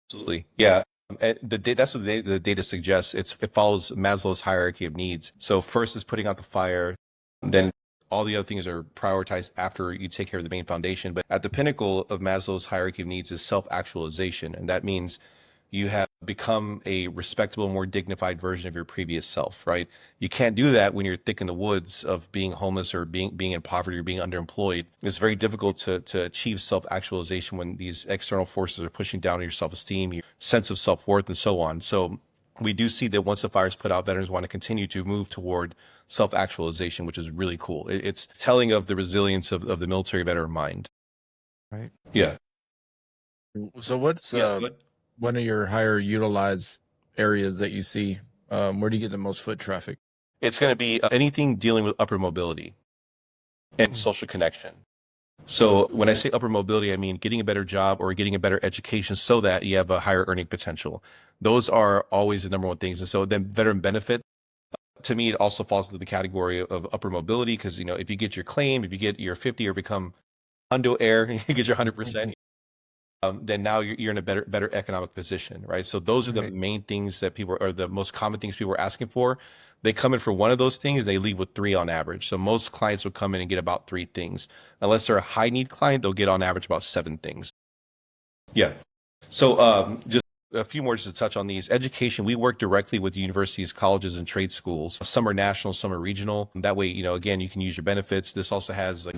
Absolutely. Yeah. That's what the data suggests. It follows Maslow's hierarchy of needs. So first is putting out the fire, then all the other things are prioritized after you take care of the main foundation. But at the pinnacle of Maslow's hierarchy of needs is self-actualization. And that means you have become a respectable, more dignified version of your previous self, right? You can't do that when you're thick in the woods of being homeless or being in poverty or being underemployed. It's very difficult to achieve self-actualization when these external forces are pushing down your self-esteem, your sense of self-worth, and so on. So we do see that once the fire is put out, veterans want to continue to move toward self-actualization, which is really cool. It's telling of the resilience of the military veteran mind.
Right.
Yeah.
So what's one of your higher utilized areas that you see? Where do you get the most foot traffic?
It's going to be anything dealing with upper mobility and social connection. So when I say upper mobility, I mean getting a better job or getting a better education so that you have a higher earning potential. Those are always the number one things. And so then veteran benefit, to me, it also falls into the category of upper mobility because, if you get your claim, if you get your 50 or become hundo air, you get your 100%. Then now you're in a better economic position, right? So those are the main things that the most common things people are asking for. They come in for one of those things, they leave with 3 on average. So most clients would come in and get about 3 things. Unless they're a high need client, they'll get on average about 7 things. Yeah. So just a few more just to touch on these. Education, we work directly with universities, colleges, and trade schools. Some are national, some are regional. That way, again, you can use your benefits. This also has like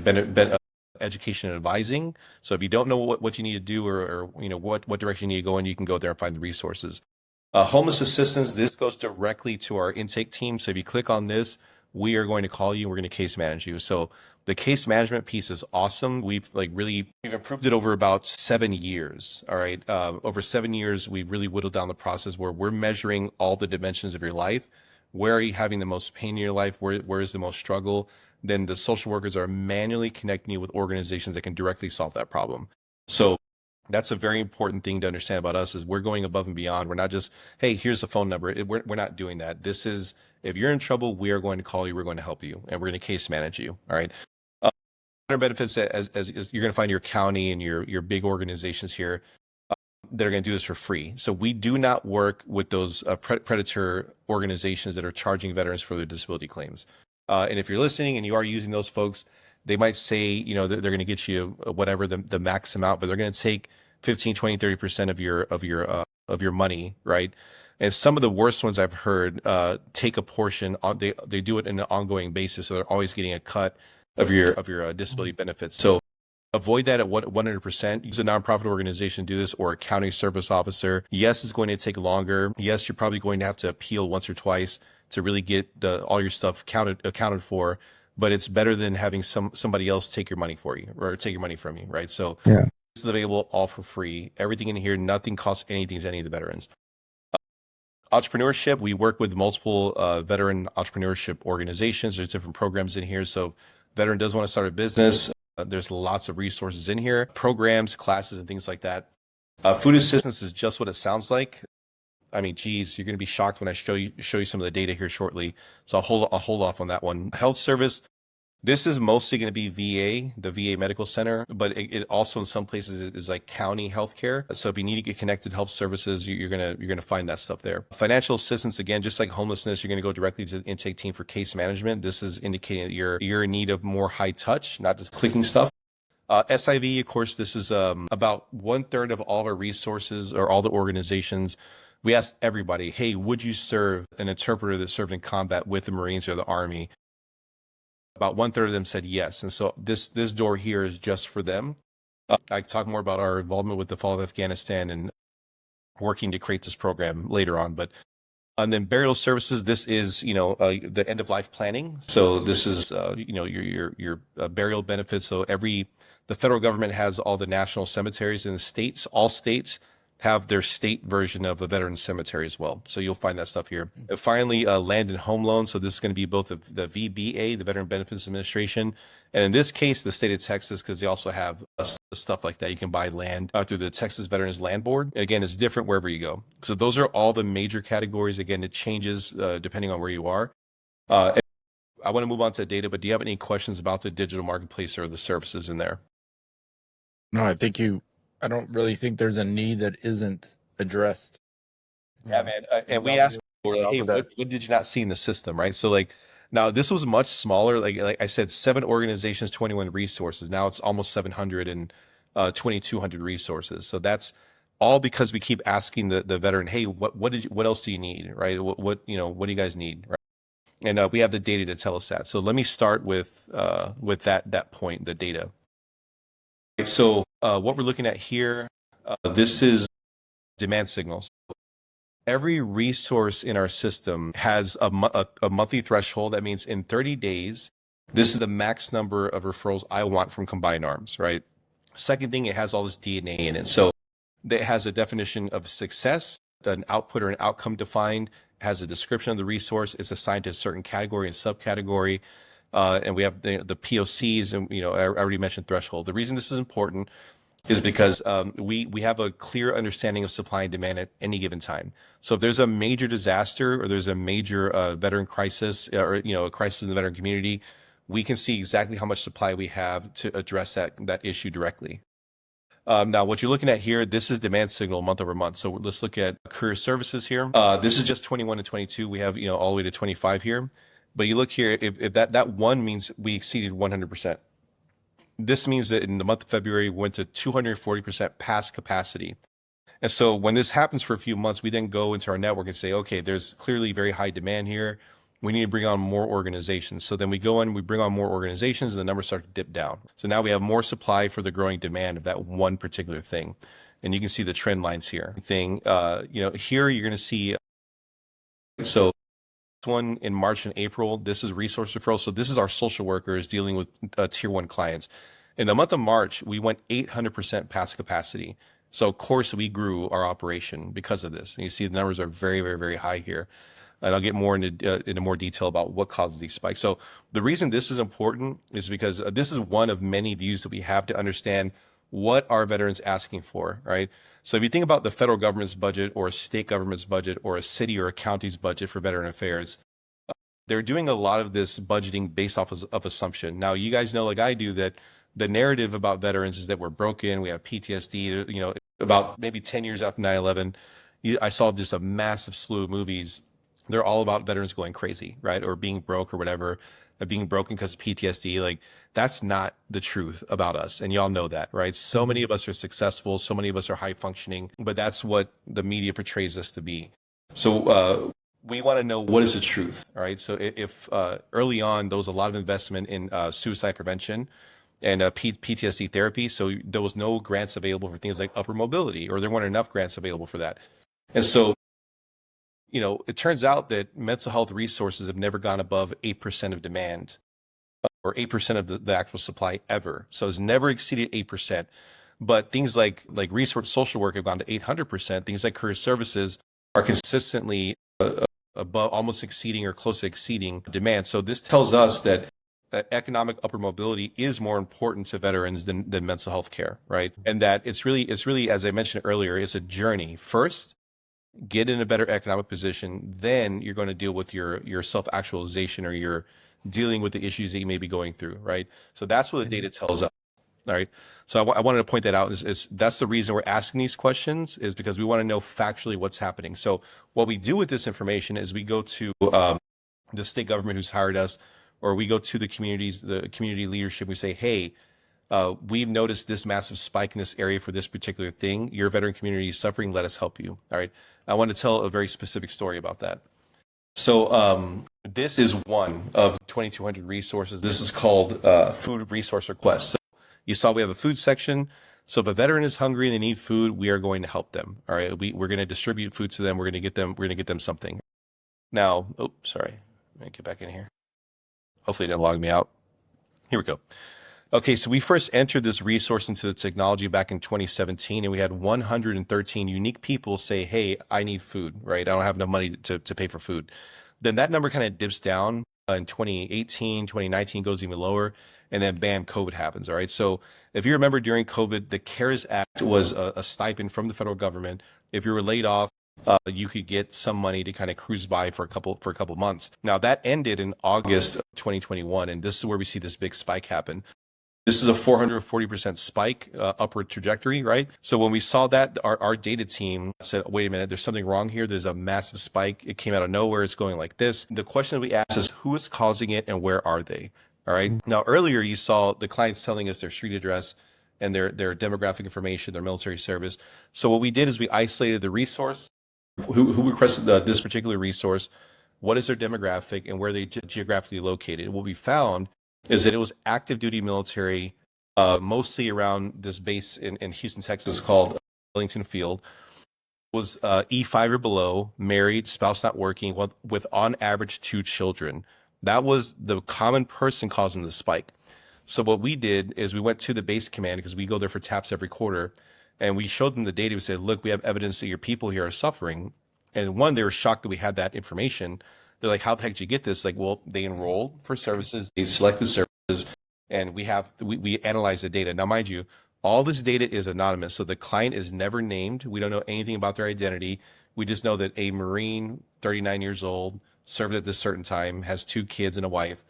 education and advising. So if you don't know what you need to do or what direction you need to go in, you can go there and find the resources. Homeless assistance, this goes directly to our intake team. So if you click on this, we are going to call you. We're going to case manage you. So the case management piece is awesome. We've improved it over about 7 years. All right. Over 7 years, we've really whittled down the process where we're measuring all the dimensions of your life. Where are you having the most pain in your life? Where is the most struggle? Then the social workers are manually connecting you with organizations that can directly solve that problem. So that's a very important thing to understand about us is we're going above and beyond. We're not just, hey, here's the phone number. We're not doing that. This is, if you're in trouble, we are going to call you. We're going to help you and we're going to case manage you. All right. Benefits as you're going to find your county and your big organizations here that are going to do this for free. So we do not work with those predator organizations that are charging veterans for their disability claims. And if you're listening and you are using those folks, they might say, they're going to get you whatever the max amount, but they're going to take 15, 20, 30% of your money, right? And some of the worst ones I've heard take a portion. They do it in an ongoing basis, so they're always getting a cut of your disability benefits. So avoid that at 100%. Use a nonprofit organization to do this or a county service officer. Yes, it's going to take longer. Yes, you're probably going to have to appeal once or twice to really get all your stuff accounted for. But it's better than having somebody else take your money for you or take your money from you, right? So
Yeah.
This is available all for free. Everything in here, nothing costs anything to any of the veterans. Entrepreneurship, we work with multiple veteran entrepreneurship organizations. There's different programs in here. So veteran does want to start a business, there's lots of resources in here, programs, classes, and things like that. Food assistance is just what it sounds like. I mean, geez, you're going to be shocked when I show you some of the data here shortly. So I'll hold off on that one. Health service. This is mostly going to be VA, the VA medical center, but it also in some places is like county healthcare. So if you need to get connected to health services, you're gonna find that stuff there. Financial assistance, again, just like homelessness, you're going to go directly to the intake team for case management. This is indicating that you're in need of more high touch, not just clicking stuff. SIV, of course, this is about 1/3 of all of our resources or all the organizations. We asked everybody, hey, would you serve an interpreter that served in combat with the Marines or the Army? About 1/3 of them said yes. And so this door here is just for them. I talk more about our involvement with the fall of Afghanistan and working to create this program later on. But and then burial services, this is, the end of life planning. So this is, your burial benefits. So the federal government has all the national cemeteries in the states. All states have their state version of a veteran cemetery as well. So you'll find that stuff here. And finally, land and home loans. So this is going to be both the VBA, the Veteran Benefits Administration, and in this case, the state of Texas, because they also have stuff like that. You can buy land through the Texas Veterans Land Board. Again, it's different wherever you go. So those are all the major categories. Again, it changes depending on where you are. I want to move on to data, but do you have any questions about the digital marketplace or the services in there?
No, I don't really think there's a need that isn't addressed.
Yeah, man. And we asked, hey, what did you not see in the system, right? So now this was much smaller. Like I said, 7 organizations, 21 resources. Now it's almost 700 and 2,200 resources. So that's all because we keep asking the veteran, hey, what else do you need, right? What do you guys need, right? And we have the data to tell us that. So let me start with that point, the data. So what we're looking at here, this is demand signals. Every resource in our system has a monthly threshold. That means in 30 days, this is the max number of referrals I want from Combined Arms, right? Second thing, it has all this DNA in it. So it has a definition of success, an output or an outcome defined, has a description of the resource, it's assigned to a certain category and subcategory. And we have the POCs, and I already mentioned threshold. The reason this is important is because we have a clear understanding of supply and demand at any given time. So if there's a major disaster or there's a major veteran crisis or a crisis in the veteran community, we can see exactly how much supply we have to address that issue directly. Now, what you're looking at here, this is demand signal month over month. So let's look at career services here. This is just 21 and 22. We have all the way to 25 here. But you look here, if that one means we exceeded 100%. This means that in the month of February, we went to 240% past capacity. And so when this happens for a few months, we then go into our network and say, okay, there's clearly very high demand here. We need to bring on more organizations. So then we go in, we bring on more organizations, and the numbers start to dip down. So now we have more supply for the growing demand of that one particular thing. And you can see the trend lines here. Here you're going to see, so one in March and April, this is resource referral. So this is our social workers dealing with tier 1 clients. In the month of March, we went 800% past capacity. So of course we grew our operation because of this. And you see the numbers are very, very, very high here. And I'll get more into more detail about what causes these spikes. So the reason this is important is because this is one of many views that we have to understand what are veterans asking for, right? So if you think about the federal government's budget or a state government's budget or a city or a county's budget for veteran affairs, they're doing a lot of this budgeting based off of assumption. Now, you guys know, like I do, that the narrative about veterans is that we're broken, we have PTSD. About maybe 10 years after 9/11, I saw just a massive slew of movies. They're all about veterans going crazy, right? Or being broke or whatever, being broken because of PTSD. Like, that's not the truth about us. And y'all know that, right? So many of us are successful. So many of us are high functioning, but that's what the media portrays us to be. So, we want to know what is the truth, all right? So if early on, there was a lot of investment in suicide prevention and PTSD therapy, so there was no grants available for things like upper mobility, or there weren't enough grants available for that. And so, it turns out that mental health resources have never gone above 8% of demand, or 8% of the actual supply ever. So it's never exceeded 8%. But things like resource social work have gone to 800%. Things like career services are consistently above, almost exceeding or close to exceeding demand. So this tells us that economic upward mobility is more important to veterans than mental health care, right? And that it's really, as I mentioned earlier, it's a journey. First, get in a better economic position, then you're going to deal with your self-actualization, or you're dealing with the issues that you may be going through, right? So that's what the data tells us. All right. So I wanted to point that out. That's the reason we're asking these questions, is because we want to know factually what's happening. So what we do with this information is we go to the state government who's hired us, or we go to the communities, the community leadership. We say, hey, we've noticed this massive spike in this area for this particular thing. Your veteran community is suffering. Let us help you. All right. I want to tell a very specific story about that. So this is one of 2,200 resources. This is called food resource requests. So you saw we have a food section. So if a veteran is hungry and they need food, we are going to help them. All right. We're going to distribute food to them. We're going to get them something. Now, oh, sorry. Let me get back in here. Hopefully it didn't log me out. Here we go. Okay, so we first entered this resource into the technology back in 2017, and we had 113 unique people say, hey, I need food, right? I don't have enough money to pay for food. Then that number kind of dips down in 2018, 2019 goes even lower, and then bam, COVID happens, all right? So if you remember during COVID, the CARES Act was a stipend from the federal government. If you were laid off, you could get some money to kind of cruise by for a couple months. Now that ended in August of 2021, and this is where we see this big spike happen. This is a 440% spike, upward trajectory, right? So when we saw that, our data team said, wait a minute, there's something wrong here. There's a massive spike. It came out of nowhere. It's going like this. The question that we asked is, who is causing it and where are they? All right. Now, earlier you saw the clients telling us their street address and their demographic information, their military service. So what we did is we isolated the resource, who requested this particular resource, what is their demographic, and where they geographically located. What we found is that it was active duty military, mostly around this base in Houston, Texas, called Wellington Field. Was E5 or below, married, spouse not working, with on average 2 children. That was the common person causing the spike. So what we did is we went to the base command, because we go there for TAPS every quarter, and we showed them the data. We said, look, we have evidence that your people here are suffering. And one, they were shocked that we had that information. They're like, how the heck did you get this? Like, well, they enrolled for services, they selected services, and we analyze the data. Now, mind you, all this data is anonymous. So the client is never named. We don't know anything about their identity. We just know that a Marine, 39 years old, served at this certain time, has 2 kids and a wife,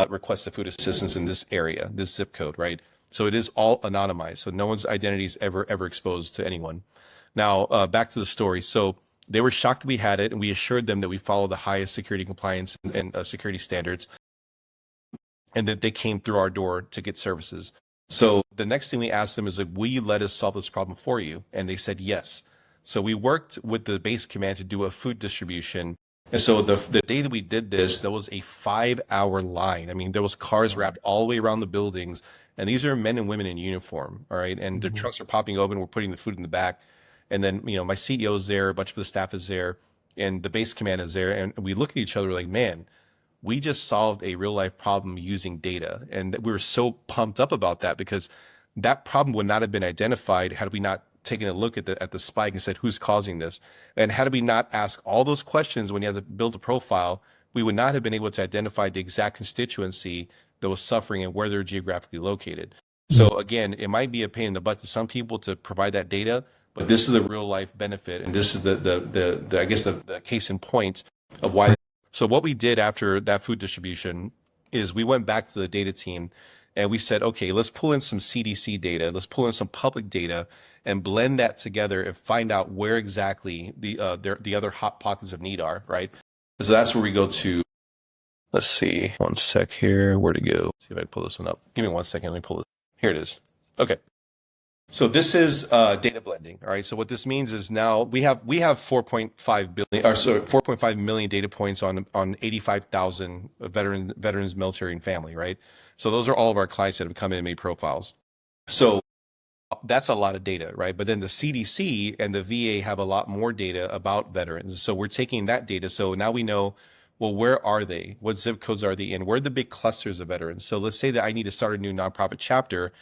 requested food assistance in this area, this zip code, right? So it is all anonymized. So no one's identity is ever exposed to anyone. Now, back to the story. So they were shocked we had it, and we assured them that we follow the highest security compliance and security standards, and that they came through our door to get services. So the next thing we asked them is, like, will you let us solve this problem for you? And they said yes. So we worked with the base command to do a food distribution. And so the day that we did this, there was a 5-hour line. I mean, there was cars wrapped all the way around the buildings, and these are men and women in uniform, all right? And their trunks are popping open. We're putting the food in the back. And then, my CEO is there, a bunch of the staff is there, and the base command is there. And we look at each other like, man, we just solved a real life problem using data. And we were so pumped up about that, because that problem would not have been identified had we not taken a look at the spike and said, who's causing this? And had we not asked all those questions when you had to build a profile, we would not have been able to identify the exact constituency that was suffering and where they're geographically located. So again, it might be a pain in the butt to some people to provide that data, but this is a real life benefit, and this is the I guess the case in point of why. So what we did after that food distribution is we went back to the data team and we said, okay, let's pull in some CDC data, let's pull in some public data, and blend that together and find out where exactly the other hot pockets of need are, right? So that's where we go to. Let's see, one sec here. Where to go? See if I can pull this one up. Give me 1 second. Let me pull it. Here it is. Okay. So this is data blending. All right. So what this means is now we have 4.5 billion, or sorry, 4.5 million data points on 85,000 veterans, military, and family. Right. So those are all of our clients that have come in and made profiles. So that's a lot of data, right? But then the CDC and the VA have a lot more data about veterans. So we're taking that data. So now we know, well, where are they? What zip codes are they in? Where are the big clusters of veterans? So let's say that I need to start a new nonprofit chapter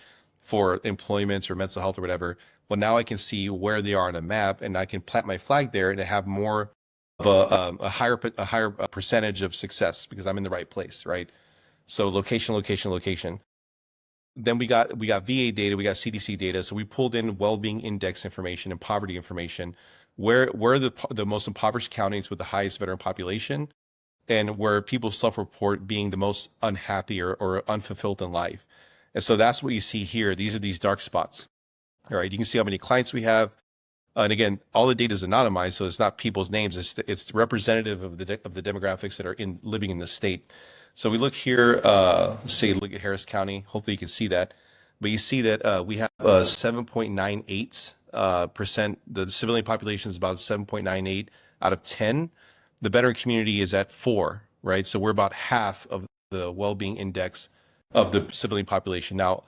for employment or mental health or whatever. Well, now I can see where they are on a map, and I can plant my flag there and have more of a higher percentage of success because I'm in the right place, right? So location, location, location. Then we got VA data, we got CDC data. So we pulled in well-being index information and poverty information. Where are the most impoverished counties with the highest veteran population, and where people self-report being the most unhappy or unfulfilled in life. And so that's what you see here. These are these dark spots. All right, you can see how many clients we have. And again, all the data is anonymized, so it's not people's names. It's representative of the demographics that are living in the state. So we look here, say look at Harris County. Hopefully you can see that. But you see that we have 7.98%. The civilian population is about 7.98 out of 10. The veteran community is at 4, right? So we're about half of the well-being index of the civilian population. Now,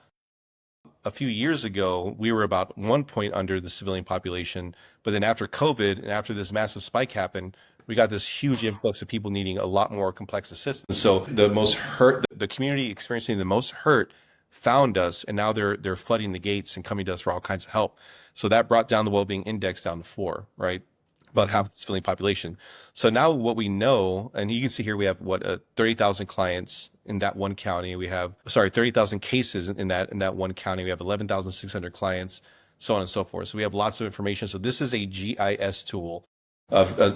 a few years ago, we were about 1 point under the civilian population. But then after COVID and after this massive spike happened, we got this huge influx of people needing a lot more complex assistance. So the most hurt, the community experiencing the most hurt found us, and now they're flooding the gates and coming to us for all kinds of help. So that brought down the well-being index down to 4, right? About half the civilian population. So now what we know, and you can see here we have 30,000 clients in that one county. We have 30,000 cases in that one county. We have 11,600 clients, so on and so forth. So we have lots of information. So this is a GIS tool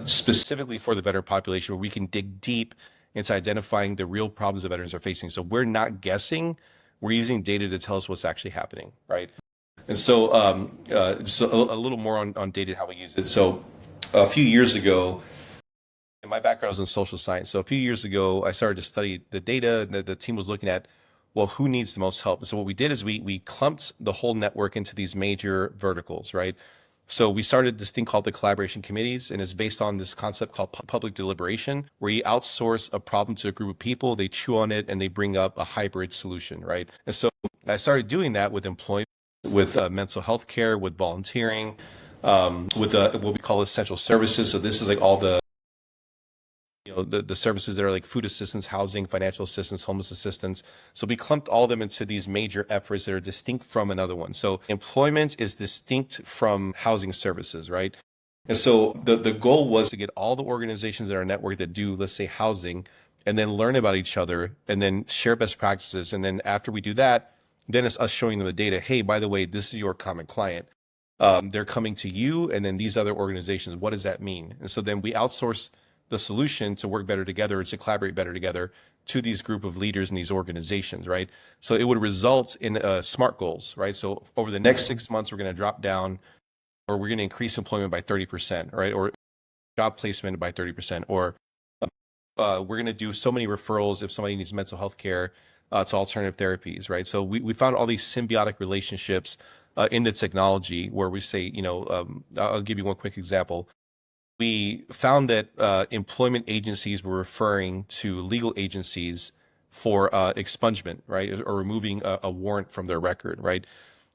specifically for the veteran population, where we can dig deep into identifying the real problems the veterans are facing. So we're not guessing; we're using data to tell us what's actually happening, right? And so, just a little more on data, how we use it. So a few years ago, and my background was in social science. So a few years ago, I started to study the data, and the team was looking at, well, who needs the most help? And so what we did is we clumped the whole network into these major verticals, right? So we started this thing called the collaboration committees, and it's based on this concept called public deliberation, where you outsource a problem to a group of people, they chew on it, and they bring up a hybrid solution, right? And so I started doing that with employment, with mental health care, with volunteering, with what we call essential services. So this is like all the the services that are like food assistance, housing, financial assistance, homeless assistance. So we clumped all of them into these major efforts that are distinct from another one. So employment is distinct from housing services, right? And so the goal was to get all the organizations in our network that do, let's say, housing, and then learn about each other, and then share best practices. And then after we do that, then it's us showing them the data. Hey, by the way, this is your common client. They're coming to you, and then these other organizations. What does that mean? And so then we outsource the solution to work better together, or to collaborate better together, to these group of leaders in these organizations, right? So it would result in SMART goals, right? So over the next 6 months, we're going to drop down, or we're going to increase employment by 30%, right? Or job placement by 30%, or we're going to do so many referrals if somebody needs mental health care to alternative therapies, right? So we found all these symbiotic relationships in the technology, where we say, I'll give you one quick example. We found that employment agencies were referring to legal agencies for expungement, right, or removing a warrant from their record, right?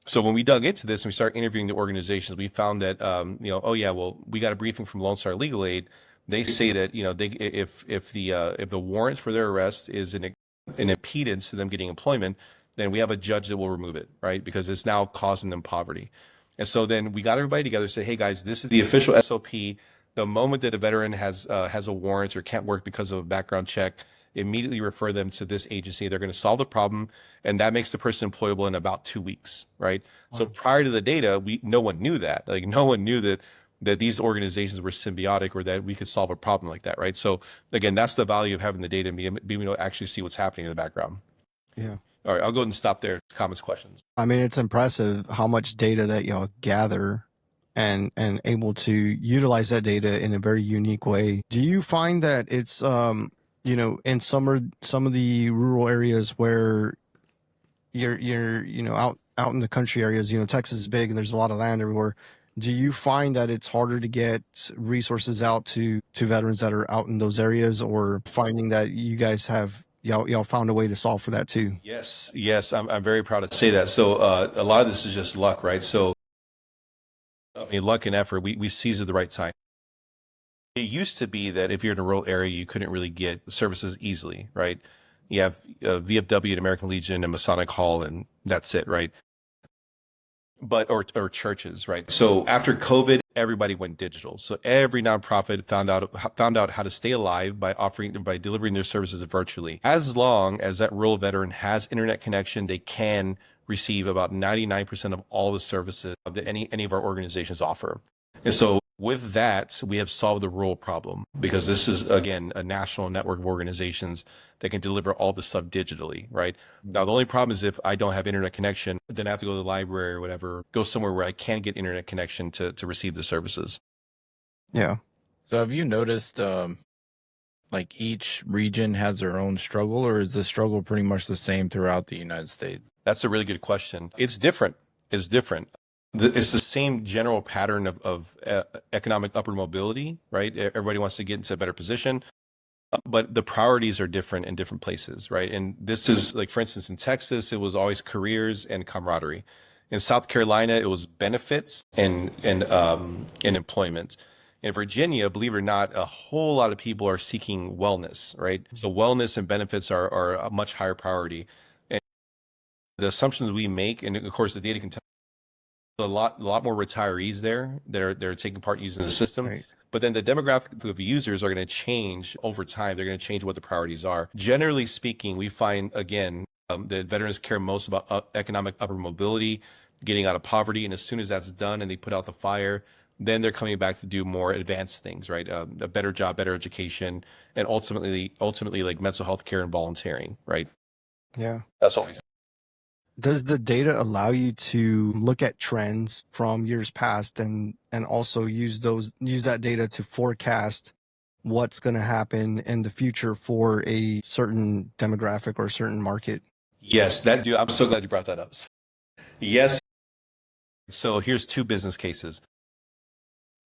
So when we dug into this and we started interviewing the organizations, we found that, oh yeah, well, we got a briefing from Lone Star Legal Aid. They say that, if the warrant for their arrest is an impedance to them getting employment, then we have a judge that will remove it, right? Because it's now causing them poverty. And so then we got everybody together and said, hey guys, this is the official SOP. The moment that a veteran has a warrant or can't work because of a background check, immediately refer them to this agency. They're going to solve the problem, and that makes the person employable in about 2 weeks, right? Wow. So prior to the data, no one knew that. Like no one knew that these organizations were symbiotic, or that we could solve a problem like that, right? So again, that's the value of having the data and being able to actually see what's happening in the background.
Yeah.
All right, I'll go ahead and stop there. Comments, questions.
I mean, it's impressive how much data that y'all gather and able to utilize that data in a very unique way. Do you find that it's in some of the rural areas where you're out in the country areas, Texas is big and there's a lot of land everywhere. Do you find that it's harder to get resources out to veterans that are out in those areas, or finding that you guys have y'all found a way to solve for that too?
Yes, I'm very proud to say that. So a lot of this is just luck, right? So luck and effort, we seize at the right time. It used to be that if you're in a rural area, you couldn't really get services easily, right? You have VFW and American Legion and Masonic Hall, and that's it, right? But or churches, right? So after COVID, everybody went digital. So every nonprofit found out how to stay alive by delivering their services virtually. As long as that rural veteran has internet connection, they can receive about 99% of all the services that any of our organizations offer. And so with that, we have solved the rural problem, because this is, again, a national network of organizations that can deliver all this stuff digitally, right? Now, the only problem is if I don't have internet connection, then I have to go to the library or whatever, go somewhere where I can get internet connection to receive the services.
Yeah.
So have you noticed, like each region has their own struggle, or is the struggle pretty much the same throughout the United States?
That's a really good question. It's different. It's different. It's the same general pattern of economic upward mobility, right? Everybody wants to get into a better position, but the priorities are different in different places, right? And this is like, for instance, in Texas, it was always careers and camaraderie. In South Carolina, it was benefits and employment. In Virginia, believe it or not, a whole lot of people are seeking wellness, right? So wellness and benefits are a much higher priority. And the assumptions we make, and of course, the data can tell a lot more retirees there that are taking part using the system.
Right.
But then the demographic of users are going to change over time. They're going to change what the priorities are. Generally speaking, we find, again, that veterans care most about economic upward mobility, getting out of poverty. And as soon as that's done and they put out the fire, then they're coming back to do more advanced things, right? A better job, better education, and ultimately like mental health care and volunteering, right?
Yeah.
That's what we see.
Does the data allow you to look at trends from years past and also use that data to forecast what's going to happen in the future for a certain demographic or a certain market?
Yes, I'm so glad you brought that up. Yes. So here's two business cases.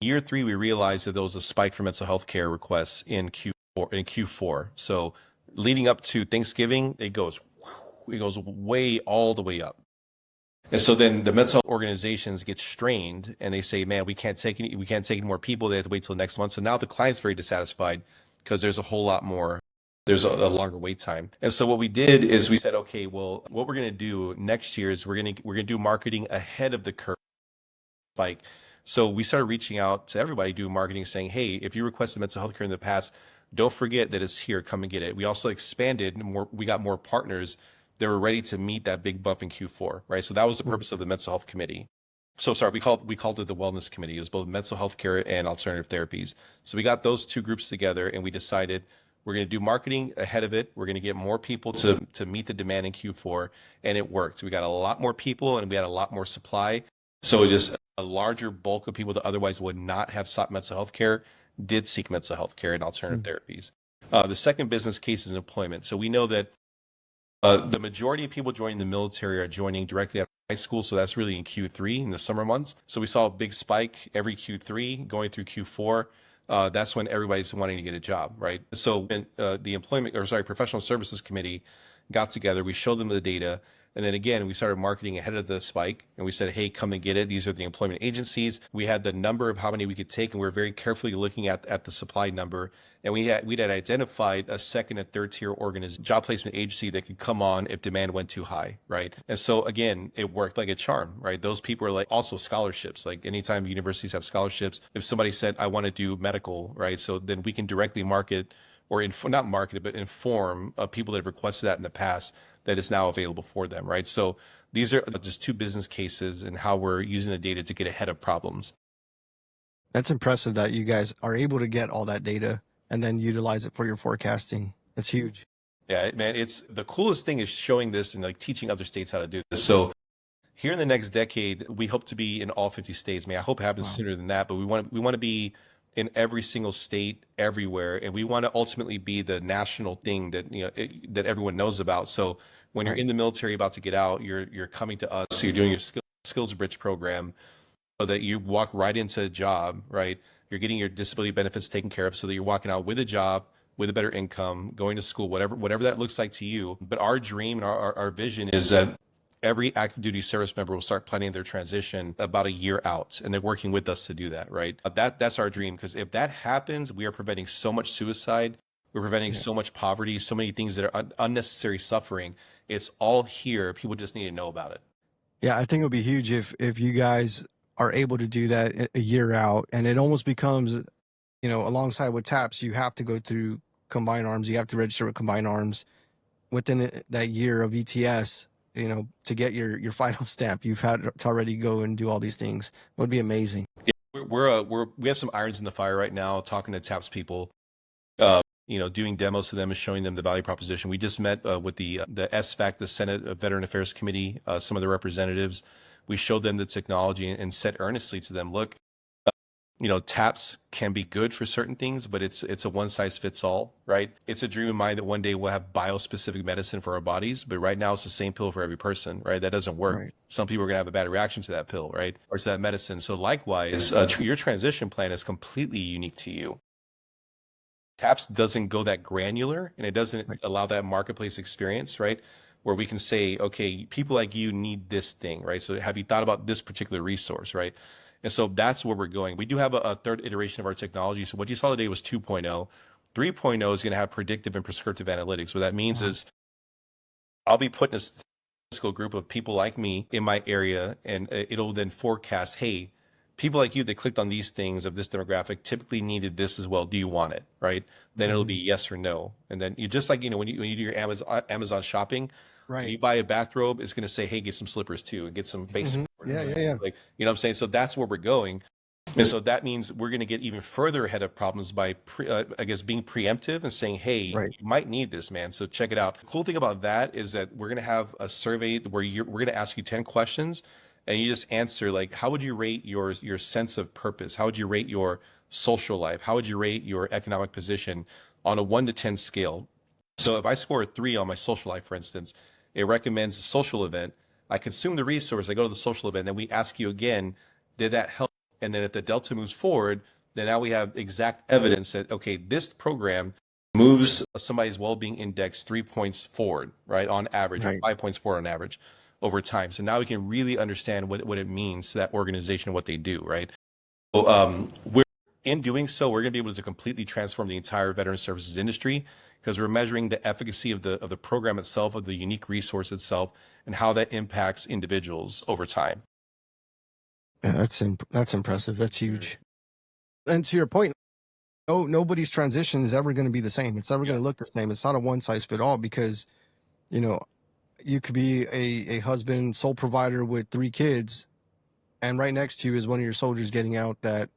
Year 3, we realized that there was a spike for mental health care requests in Q4. So leading up to Thanksgiving, it goes way all the way up. And so then the mental health organizations get strained and they say, man, we can't take any more people. They have to wait till next month. So now the client's very dissatisfied because there's a whole lot more. There's a longer wait time. And so what we did is we said, okay, well, what we're going to do next year is we're going to do marketing ahead of the curve spike. So we started reaching out to everybody, do marketing, saying, hey, if you requested mental health care in the past, don't forget that it's here. Come and get it. We also expanded more. We got more partners that were ready to meet that big bump in Q4, right? So that was the purpose of the mental health committee. So sorry, we called it the wellness committee. It was both mental health care and alternative therapies. So we got those two groups together and we decided we're going to do marketing ahead of it. We're going to get more people to meet the demand in Q4, and it worked. We got a lot more people and we had a lot more supply. So just a larger bulk of people that otherwise would not have sought mental health care did seek mental health care and alternative therapies. The second business case is employment. So we know that the majority of people joining the military are joining directly after high school. So that's really in Q3 in the summer months. So we saw a big spike every Q3 going through Q4. That's when everybody's wanting to get a job, right? So when the professional services committee got together, we showed them the data. And then again, we started marketing ahead of the spike and we said, hey, come and get it. These are the employment agencies. We had the number of how many we could take, and we were very carefully looking at the supply number. And we'd had identified a second and third tier job placement agency that could come on if demand went too high, right? And so again, it worked like a charm, right? Those people are like also scholarships. Like anytime universities have scholarships, if somebody said, I want to do medical, right? So then we can directly market or not market it, but inform people that have requested that in the past that is now available for them, right? So these are just two business cases and how we're using the data to get ahead of problems.
That's impressive that you guys are able to get all that data and then utilize it for your forecasting. That's huge.
Yeah, man, it's the coolest thing is showing this and like teaching other states how to do this. So here in the next decade, we hope to be in all 50 states. Man, I hope it happens sooner than that, but we want to be in every single state, everywhere, and we want to ultimately be the national thing that that everyone knows about. So when you're in the military about to get out, you're coming to us. So you're doing your skills bridge program, so that you walk right into a job, right? You're getting your disability benefits taken care of, so that you're walking out with a job, with a better income, going to school, whatever that looks like to you. But our dream and our vision is that every active duty service member will start planning their transition about a year out, and they're working with us to do that, right? That's our dream, because if that happens, we are preventing so much suicide, we're preventing so much poverty, so many things that are unnecessary suffering. It's all here. People just need to know about it.
Yeah, I think it would be huge if you guys are able to do that a year out, and it almost becomes, you know, alongside with TAPS, you have to go through Combined Arms, you have to register with Combined Arms within that year of ETS, you know, to get your final stamp. You've had to already go and do all these things. It would be amazing.
We have some irons in the fire right now, talking to TAPS people, you know, doing demos to them and showing them the value proposition. We just met with the SFAC, the Senate Veteran Affairs Committee, some of the representatives. We showed them the technology and said earnestly to them, look, you know, TAPS can be good for certain things, but it's a one size fits all, right? It's a dream of mine that one day we'll have biospecific medicine for our bodies, but right now it's the same pill for every person, right? That doesn't work.
Right.
Some people are gonna have a bad reaction to that pill, right? Or to that medicine. So likewise, your transition plan is completely unique to you. TAPS doesn't go that granular, and it doesn't allow that marketplace experience, right? Where we can say, okay, people like you need this thing, right? So have you thought about this particular resource, right? And so that's where we're going. We do have a third iteration of our technology. So what you saw today was 2.0. 3.0 is going to have predictive and prescriptive analytics. What that means is I'll be putting a statistical group of people like me in my area, and it'll then forecast, hey, people like you that clicked on these things of this demographic typically needed this as well. Do you want it? Right? Then it'll be yes or no. And then you just like, you know, when you do your Amazon shopping, when you buy a bathrobe, it's going to say, hey, get some slippers too, and get some basic.
Yeah.
Like, you know what I'm saying? So that's where we're going. And so that means we're going to get even further ahead of problems by, I guess, being preemptive and saying, hey, you might need this, man. So check it out. The cool thing about that is that we're going to have a survey where we're going to ask you 10 questions, and you just answer, like, how would you rate your sense of purpose? How would you rate your social life? How would you rate your economic position on a 1 to 10 scale? So if I score a 3 on my social life, for instance, it recommends a social event. I consume the resource, I go to the social event, then we ask you again, did that help? And then if the delta moves forward, then now we have exact evidence that, okay, this program moves somebody's well-being index 3 points forward, right, on average, or 5 points forward on average over time. So now we can really understand what it means to that organization and what they do, right? So in doing so, we're going to be able to completely transform the entire veteran services industry, because we're measuring the efficacy of the program itself, of the unique resource itself, and how that impacts individuals over time.
Yeah, that's impressive. That's huge. And to your point, nobody's transition is ever going to be the same. It's never going to look the same. It's not a one size fit all, because, you know, you could be a husband, sole provider with 3 kids, and right next to you is one of your soldiers getting out that,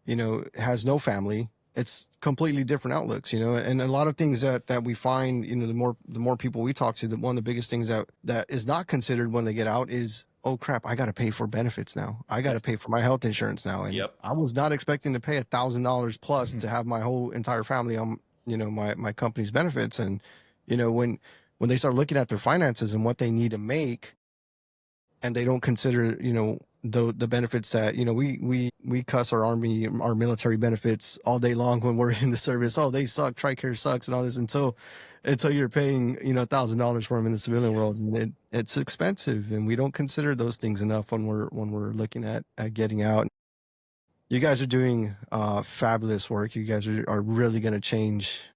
you know, has no family. It's completely different outlooks, you know, and a lot of things that we find, you know, the more people we talk to, one of the biggest things that is not considered when they get out is, oh crap, I got to pay for benefits now. I got to pay for my health insurance now. And I was not expecting to pay $1,000 plus to have my whole entire family on, you know, my company's benefits. And, you know, when they start looking at their finances and what they need to make, and they don't consider, you know, the benefits that, you know, we cuss our military benefits all day long when we're in the service. Oh, they suck. TRICARE sucks and all this until you're paying, you know, $1,000 for them in the civilian world. And it's expensive, and we don't consider those things enough when we're looking at getting out. You guys are doing fabulous work. You guys are really going to change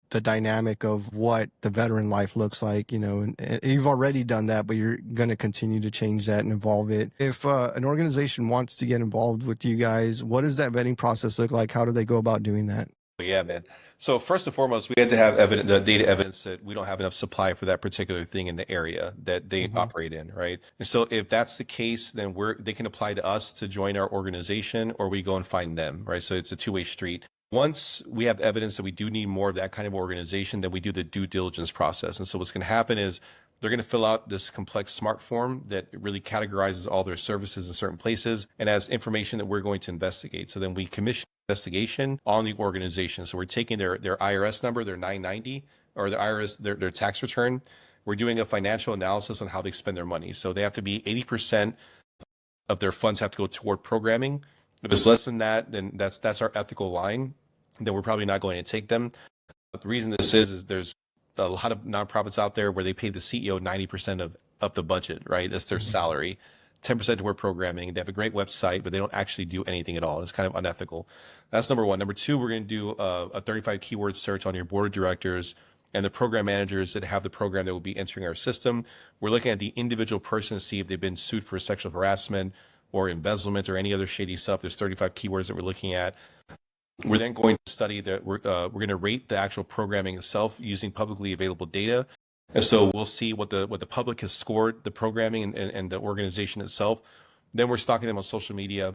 the dynamic of what the veteran life looks like, you know, and you've already done that, but you're going to continue to change that and evolve it. If an organization wants to get involved with you guys, what does that vetting process look like? How do they go about doing that?
Yeah, man. So first and foremost, we had to have the data evidence that we don't have enough supply for that particular thing in the area that they operate in, right? And so if that's the case, then they can apply to us to join our organization, or we go and find them, right? So it's a two-way street. Once we have evidence that we do need more of that kind of organization, then we do the due diligence process. And so what's going to happen is they're going to fill out this complex smart form that really categorizes all their services in certain places and has information that we're going to investigate. So then we commission investigation on the organization. So we're taking their IRS number, their 990, or the IRS, their tax return. We're doing a financial analysis on how they spend their money. So they have to be 80% of their funds have to go toward programming. If it's less than that, then that's our ethical line. Then we're probably not going to take them. But the reason this is there's a lot of nonprofits out there where they pay the CEO 90% of the budget, right? That's their salary. 10% toward programming. They have a great website, but they don't actually do anything at all. It's kind of unethical. That's number one. Number two, we're going to do a 35 keyword search on your board of directors and the program managers that have the program that will be entering our system. We're looking at the individual person to see if they've been sued for sexual harassment or embezzlement or any other shady stuff. There's 35 keywords that we're looking at. We're then going to study that. We're going to rate the actual programming itself using publicly available data. And so we'll see what the public has scored, the programming and the organization itself. Then we're stalking them on social media.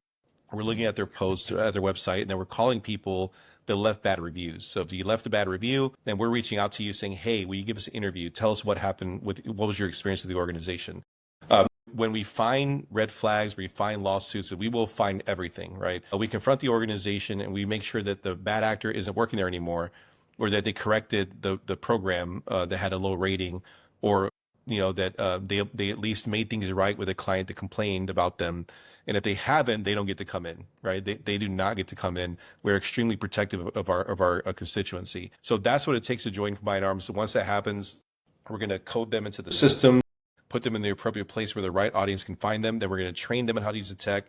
We're looking at their posts at their website, and then we're calling people that left bad reviews. So if you left a bad review, then we're reaching out to you saying, hey, will you give us an interview? Tell us what happened what was your experience with the organization? When we find red flags, we find lawsuits, we will find everything, right? We confront the organization and we make sure that the bad actor isn't working there anymore, or that they corrected the program that had a low rating, or that they at least made things right with a client that complained about them. And if they haven't, they don't get to come in, right? They do not get to come in. We're extremely protective of our constituency. So that's what it takes to join Combined Arms. So once that happens, we're going to code them into the system, put them in the appropriate place where the right audience can find them. Then we're going to train them on how to use the tech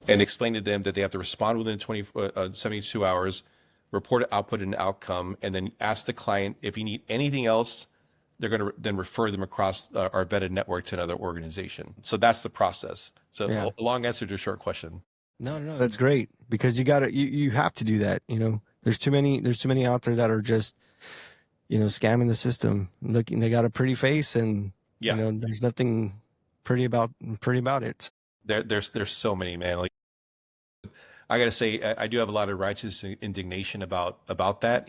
and explain to them that they have to respond within 72 hours, report an output and an outcome, and then ask the client if you need anything else. They're going to then refer them across our vetted network to another organization. So that's the process. So
Yeah.
a long answer to a short question.
No, that's great, because you have to do that. There's too many out there that are just, scamming the system. Looking, they got a pretty face, and there's nothing pretty about it.
There's so many, man. Like, I gotta say, I do have a lot of righteous indignation about that.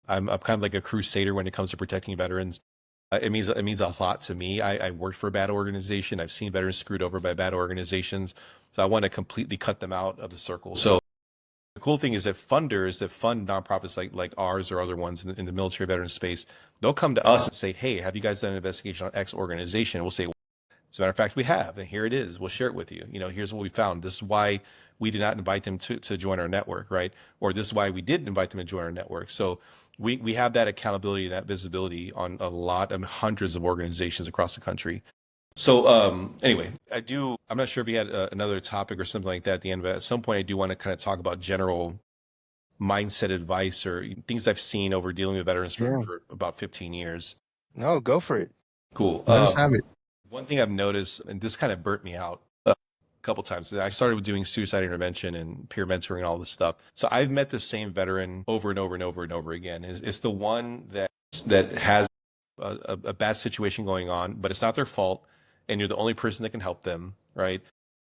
I'm kind of like a crusader when it comes to protecting veterans. It means a lot to me. I worked for a bad organization. I've seen veterans screwed over by bad organizations. So I want to completely cut them out of the circle. So the cool thing is that funders that fund nonprofits like ours or other ones in the military veteran space, they'll come to us and say, hey, have you guys done an investigation on X organization? And we'll say, as a matter of fact, we have, and here it is. We'll share it with you. Here's what we found. This is why we did not invite them to join our network, right? Or this is why we did invite them to join our network. So we have that accountability and that visibility on hundreds of organizations across the country. So anyway, I'm not sure if you had another topic or something like that at the end, but at some point I do want to kind of talk about general mindset advice or things I've seen over dealing with veterans for about 15 years.
No, go for it.
Cool.
Let us have it.
One thing I've noticed, and this kind of burnt me out a couple times, I started with doing suicide intervention and peer mentoring and all this stuff. So I've met the same veteran over and over and over and over again. It's the one that has a bad situation going on, but it's not their fault, and you're the only person that can help them, right?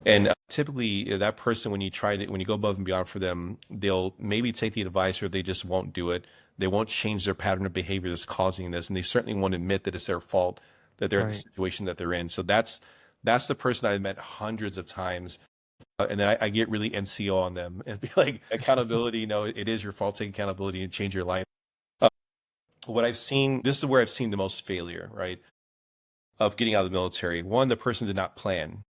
And typically, that person, when you go above and beyond for them, they'll maybe take the advice, or they just won't do it. They won't change their pattern of behavior that's causing this, and they certainly won't admit that it's their fault that they're in the situation that they're in. So that's the person I've met hundreds of times. And then I get really NCO on them and be like, accountability, no, it is your fault, take accountability and change your life. What I've seen, this is where I've seen the most failure, right, of getting out of the military. One, the person did not plan.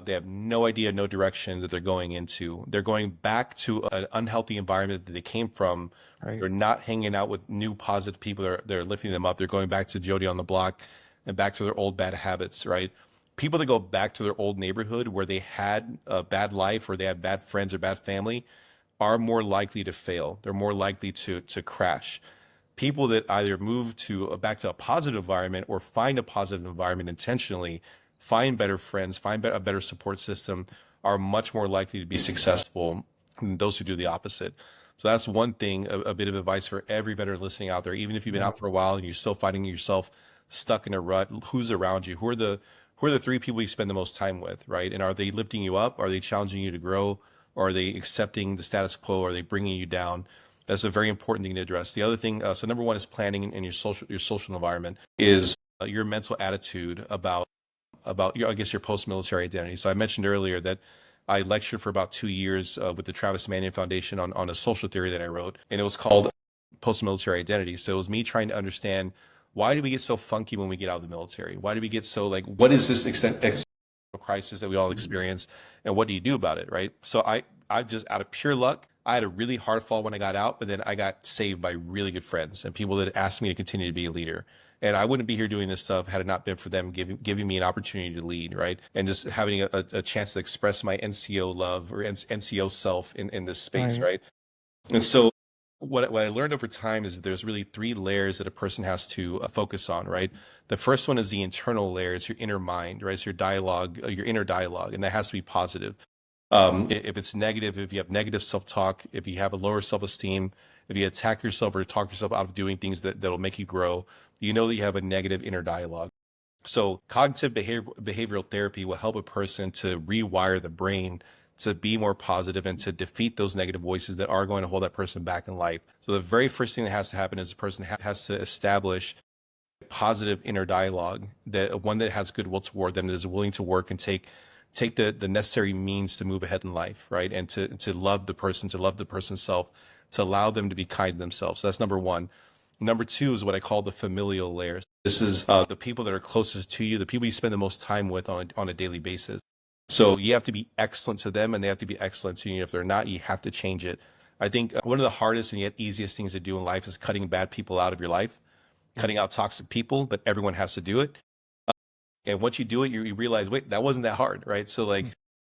They have no idea, no direction that they're going into. They're going back to an unhealthy environment that they came from. Right. They're not hanging out with new positive people. They're lifting them up. They're going back to Jody on the block and back to their old bad habits, right? People that go back to their old neighborhood where they had a bad life or they had bad friends or bad family are more likely to fail. They're more likely to crash. People that either move back to a positive environment or find a positive environment intentionally, find better friends, find a better support system, are much more likely to be successful than those who do the opposite. So that's one thing, a bit of advice for every veteran listening out there. Even if you've been out for a while and you're still finding yourself stuck in a rut, who's around you? Who are the three people you spend the most time with, right? And are they lifting you up? Are they challenging you to grow? Or are they accepting the status quo? Are they bringing you down? That's a very important thing to address. The other thing, so number one is planning in your social environment, is your mental attitude about your, I guess, your post-military identity. So I mentioned earlier that I lectured for about 2 years with the Travis Manion Foundation on a social theory that I wrote, and it was called post-military identity. So it was me trying to understand, why do we get so funky when we get out of the military? Why do we get so what is this existential crisis that we all experience, and what do you do about it, right? So I just, out of pure luck, I had a really hard fall when I got out, but then I got saved by really good friends and people that asked me to continue to be a leader. And I wouldn't be here doing this stuff had it not been for them giving me an opportunity to lead, right? And just having a chance to express my NCO love or NCO self in this space, right? And so what I learned over time is that there's really three layers that a person has to focus on, right? The first one is the internal layer, it's your inner mind, right? It's your dialogue, your inner dialogue, and that has to be positive. If it's negative, if you have negative self-talk, if you have a lower self-esteem, if you attack yourself or talk yourself out of doing things that'll make you grow, you know that you have a negative inner dialogue. So cognitive behavioral therapy will help a person to rewire the brain to be more positive and to defeat those negative voices that are going to hold that person back in life. So the very first thing that has to happen is the person has to establish a positive inner dialogue, that one that has goodwill toward them, that is willing to work and take the necessary means to move ahead in life, right? And to love the person, to love the person's self, to allow them to be kind to themselves. So that's number one. Number two is what I call the familial layers. This is the people that are closest to you, the people you spend the most time with on a daily basis. So you have to be excellent to them and they have to be excellent to you. If they're not, you have to change it. I think one of the hardest and yet easiest things to do in life is cutting bad people out of your life, cutting out toxic people, but everyone has to do it. And once you do it, you realize, wait, that wasn't that hard, right? So like,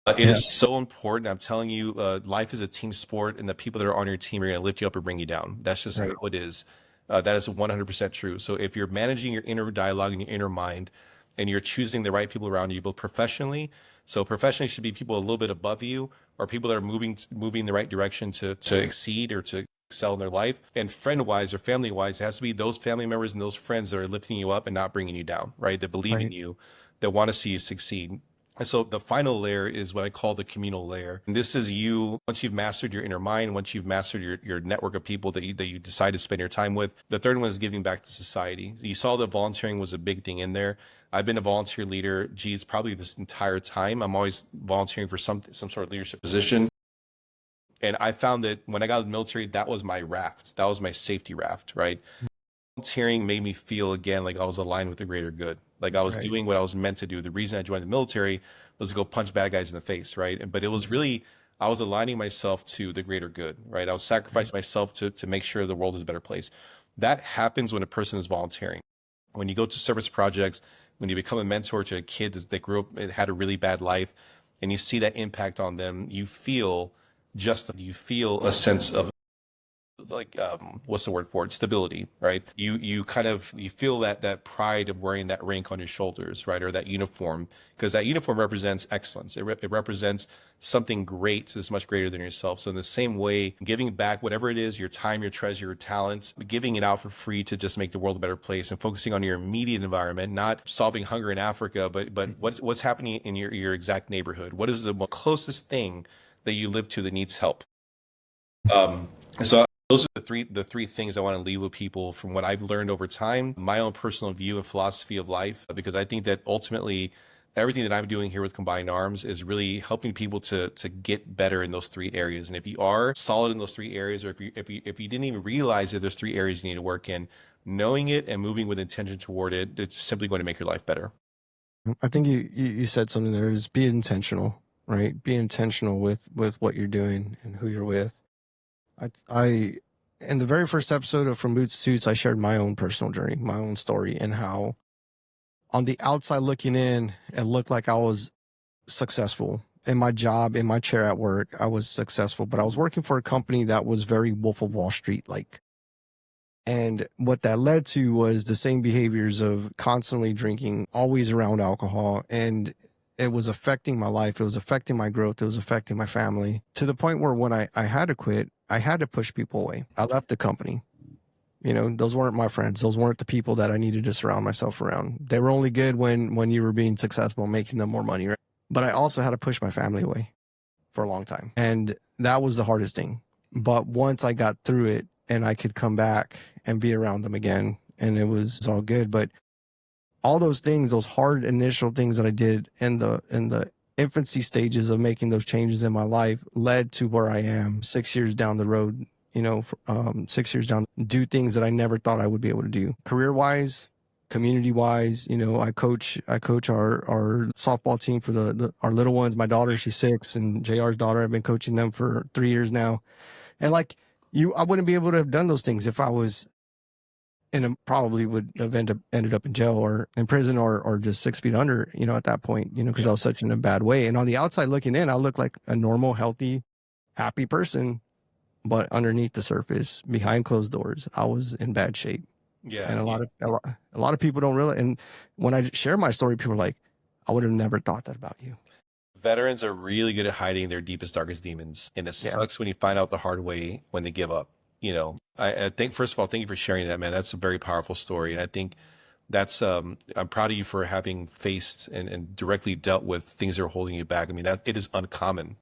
it is so important. I'm telling you, life is a team sport, and the people that are on your team are going to lift you up or bring you down. That's just
Right.
how it is. That is 100% true. So if you're managing your inner dialogue and your inner mind, and you're choosing the right people around you, both professionally. So professionally should be people a little bit above you, or people that are moving in the right direction to exceed or to excel in their life. And friend wise or family wise, it has to be those family members and those friends that are lifting you up and not bringing you down, right? That believe in
Right.
you, that want to see you succeed. And so the final layer is what I call the communal layer. And this is you, once you've mastered your inner mind, once you've mastered your network of people that you decide to spend your time with. The third one is giving back to society. You saw that volunteering was a big thing in there. I've been a volunteer leader, geez, probably this entire time. I'm always volunteering for some sort of leadership position. And I found that when I got in the military, that was my raft. That was my safety raft, right? Volunteering made me feel again like I was aligned with the greater good. Like I was
Right.
doing what I was meant to do. The reason I joined the military was to go punch bad guys in the face, right? But it was really, I was aligning myself to the greater good, right? I was sacrificing myself to make sure the world is a better place. That happens when a person is volunteering. When you go to service projects, when you become a mentor to a kid that grew up and had a really bad life, and you see that impact on them, you feel a sense of like what's the word for it, stability, right? You kind of you feel that pride of wearing that rank on your shoulders, right? Or that uniform, because that uniform represents excellence. It represents something great that's much greater than yourself. So in the same way, giving back whatever it is, your time, your treasure, your talent, giving it out for free to just make the world a better place, and focusing on your immediate environment, not solving hunger in Africa, but what's happening in your exact neighborhood. What is the closest thing that you live to that needs help? So those are the three things I want to leave with people from what I've learned over time, my own personal view and philosophy of life, because I think that ultimately everything that I'm doing here with Combined Arms is really helping people to get better in those three areas. And if you are solid in those three areas, or if you didn't even realize that there's three areas you need to work in, knowing it and moving with intention toward it, it's simply going to make your life better.
I think you said something there, is be intentional, right? Be intentional with what you're doing and who you're with. I in the very first episode of From Boots to Suits, I shared my own personal journey, my own story, and how on the outside looking in, it looked like I was successful in my job, in my chair at work. I was successful, but I was working for a company that was very Wolf of Wall Street like. And what that led to was the same behaviors of constantly drinking, always around alcohol. And it was affecting my life. It was affecting my growth. It was affecting my family, to the point where when I had to quit, I had to push people away. I left the company. You know, those weren't my friends. Those weren't the people that I needed to surround myself around. They were only good when you were being successful, making them more money, right? But I also had to push my family away for a long time. And that was the hardest thing. But once I got through it and I could come back and be around them again, and it was all good. But all those things, those hard initial things that I did in the infancy stages of making those changes in my life, led to where I am 6 years down the road, 6 years down, do things that I never thought I would be able to do. Career wise, community wise, I coach our softball team for our little ones. My daughter, she's 6, and JR's daughter, I've been coaching them for 3 years now. And I wouldn't be able to have done those things if I was probably would have ended up in jail or in prison or just 6 feet under, at that point, because I was such in a bad way. And on the outside looking in, I look like a normal, healthy, happy person. but underneath the surface, behind closed doors, I was in bad shape.
Yeah.
And a lot of people don't realize. And when I share my story, people are like, I would have never thought that about you.
Veterans are really good at hiding their deepest, darkest demons. And it sucks when you find out the hard way when they give up. You know, I think, first of all, thank you for sharing that, man. That's a very powerful story. And I think that's, I'm proud of you for having faced and directly dealt with things that are holding you back. I mean, that it is uncommon,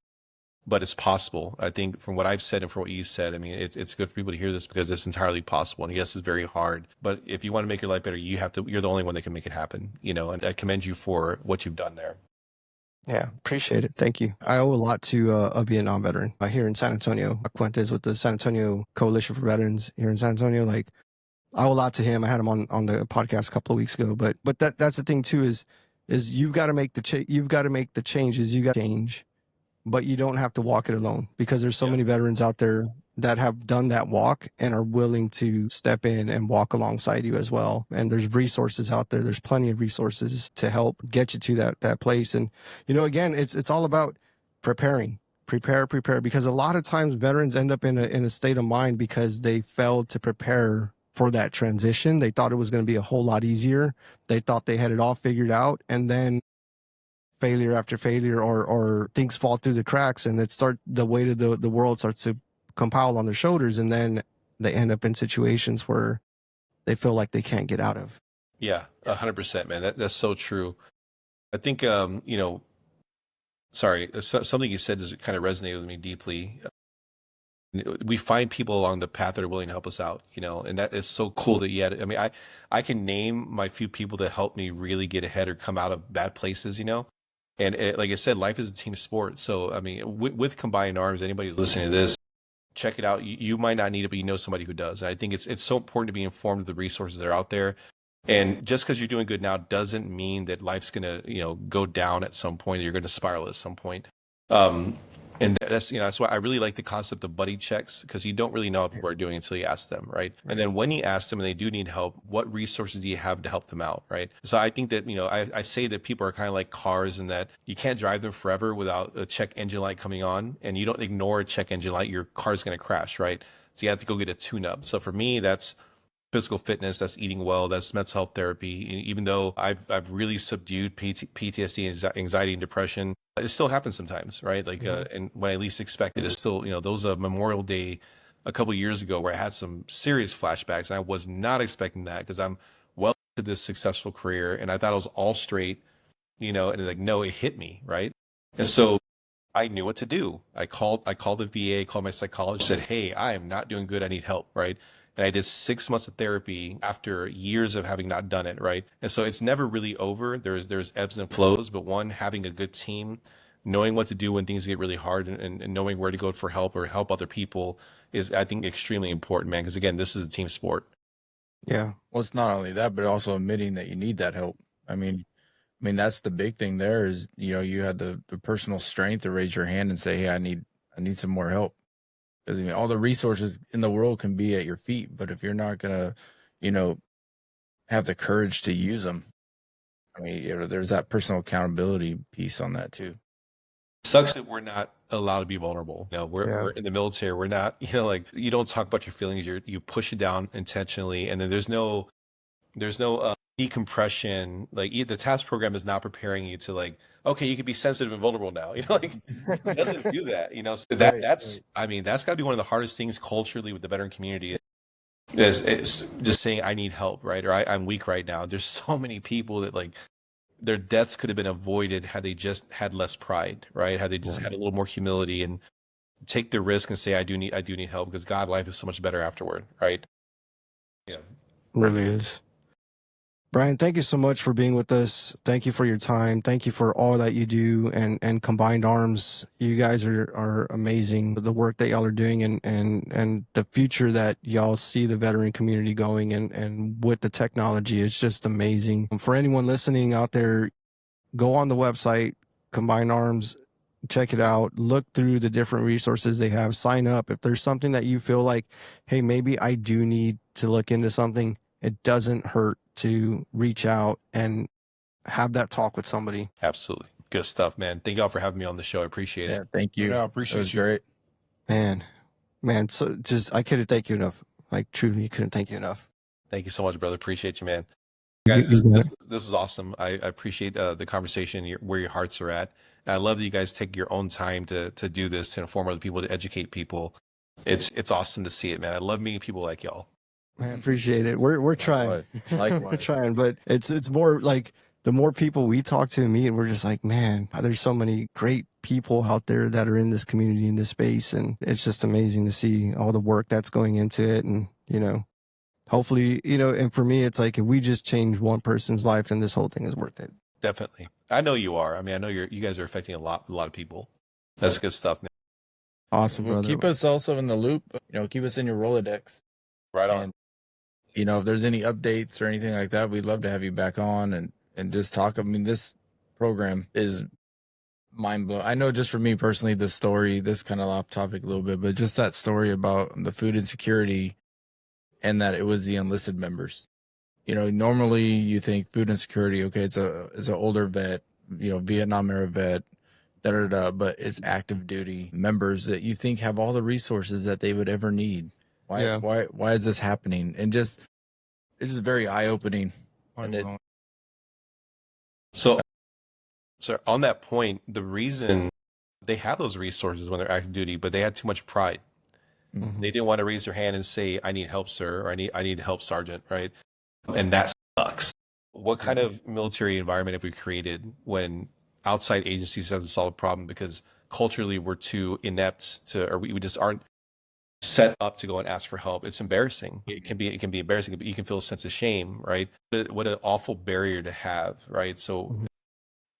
but it's possible. I think from what I've said and from what you said, I mean, it's good for people to hear this because it's entirely possible. And yes, it's very hard, but if you want to make your life better, you're the only one that can make it happen, you know, and I commend you for what you've done there.
Yeah, appreciate it. Thank you. I owe a lot to a Vietnam veteran here in San Antonio. Quentes with the San Antonio Coalition for Veterans here in San Antonio. Like, I owe a lot to him. I had him on the podcast a couple of weeks ago. But that's the thing too is you've got to make you've got to make the changes. You got to change, but you don't have to walk it alone because there's so many veterans out there that have done that walk and are willing to step in and walk alongside you as well. And there's resources out there. There's plenty of resources to help get you to that place. And, you know, again, it's all about prepare, because a lot of times veterans end up in a state of mind because they failed to prepare for that transition. They thought it was going to be a whole lot easier. They thought they had it all figured out. And then failure after failure or things fall through the cracks and the weight of the world starts to compile on their shoulders, and then they end up in situations where they feel like they can't get out of.
Yeah, 100%, man. That's so true. I think, you know, sorry, something you said just kind of resonated with me deeply. We find people along the path that are willing to help us out, you know, and that is so cool that you had. I mean, I can name my few people that helped me really get ahead or come out of bad places, you know. And like I said, life is a team sport. So, I mean, with Combined Arms, anybody who's listening to this, check it out. You might not need it, but you know somebody who does. And I think it's so important to be informed of the resources that are out there. And just because you're doing good now doesn't mean that life's going to, you know, go down at some point, or you're going to spiral at some point. And that's, you know, that's why I really like the concept of buddy checks, because you don't really know what people are doing until you ask them, right? And then when you ask them and they do need help, what resources do you have to help them out, right? So I think that, you know, I say that people are kind of like cars, and that you can't drive them forever without a check engine light coming on, and you don't ignore a check engine light, your car's going to crash, right? So you have to go get a tune-up. So for me, that's physical fitness, that's eating well, that's mental health therapy. Even though I've really subdued PTSD, anxiety, and depression, it still happens sometimes, right? Like, and when I least expect it, is still, you know, those Memorial Day a couple of years ago where I had some serious flashbacks, and I was not expecting that because I'm well into this successful career, and I thought I was all straight, you know, and like, no, it hit me, right? And so I knew what to do. I called the VA, called my psychologist, said, hey, I am not doing good. I need help, right? And I did 6 months of therapy after years of having not done it, right? And so it's never really over. There's ebbs and flows, but one, having a good team, knowing what to do when things get really hard, and knowing where to go for help or help other people is, I think, extremely important, man. Because again, this is a team sport.
Yeah.
Well, it's not only that, but also admitting that you need that help. I mean, that's the big thing there is, you know, you had the personal strength to raise your hand and say, hey, I need some more help. Because I mean, all the resources in the world can be at your feet, but if you're not gonna, you know, have the courage to use them, I mean, you know, there's that personal accountability piece on that too.
It sucks that we're not allowed to be vulnerable. You know, we're in the military. We're not, you know, like, you don't talk about your feelings. You push it down intentionally, and then there's no decompression. Like, the task program is not preparing you to, like, okay, you can be sensitive and vulnerable now. You know, like, it doesn't do that. You know, so that's I mean, that's got to be one of the hardest things culturally with the veteran community. Is just saying I need help, right? Or I'm weak right now. There's so many people that, like, their deaths could have been avoided had they just had less pride, right? Had they just had a little more humility and take the risk and say, I do need help, because God, life is so much better afterward, right? Yeah,
Really is. Bryan, thank you so much for being with us. Thank you for your time. Thank you for all that you do, and Combined Arms. You guys are amazing. The work that y'all are doing, and the future that y'all see the veteran community going, and with the technology, it's just amazing. For anyone listening out there, go on the website, Combined Arms, check it out, look through the different resources they have, sign up. If there's something that you feel like, hey, maybe I do need to look into something, it doesn't hurt to reach out and have that talk with somebody.
absolutely. Good stuff, man. Thank y'all for having me on the show. I appreciate it.
Yeah, thank you.
Yeah, I appreciate
It was
you.
great.
Man, man, so just I couldn't thank you enough. Like truly couldn't thank you enough.
Thank you so much, brother. Appreciate you, man. Guys, this is awesome. I appreciate the conversation, where your hearts are at. And I love that you guys take your own time to do this, to inform other people, to educate people. It's awesome to see it, man. I love meeting people like y'all.
I appreciate it. We're trying.
Likewise.
We're trying, but it's more like the more people we talk to and meet, and we're just like, man, there's so many great people out there that are in this community, in this space, and it's just amazing to see all the work that's going into it. And hopefully, and for me, it's like if we just change one person's life, then this whole thing is worth it.
Definitely. I know you are. I mean, I know you guys are affecting a lot of people. That's good stuff, man.
Awesome,
Well,
brother.
keep us also in the loop. Keep us in your Rolodex.
Right on.
And, if there's any updates or anything like that, we'd love to have you back on and just talk. I mean, this program is mind blowing. I know just for me personally, the story, this kind of off topic a little bit, but just that story about the food insecurity and that it was the enlisted members. Normally you think food insecurity, okay, it's an older vet, Vietnam era vet, but it's active duty members that you think have all the resources that they would ever need. Why is this happening? And this is very eye opening.
So on that point, the reason they have those resources when they're active duty, but they had too much pride.
Mm-hmm.
They didn't want to raise their hand and say, "I need help, sir," or "I need help, sergeant." Right? And that sucks. What kind of military environment have we created when outside agencies have to solve a problem because culturally we're too inept or we just aren't set up to go and ask for help? It's embarrassing. It can be embarrassing, but you can feel a sense of shame, right? What an awful barrier to have, right? So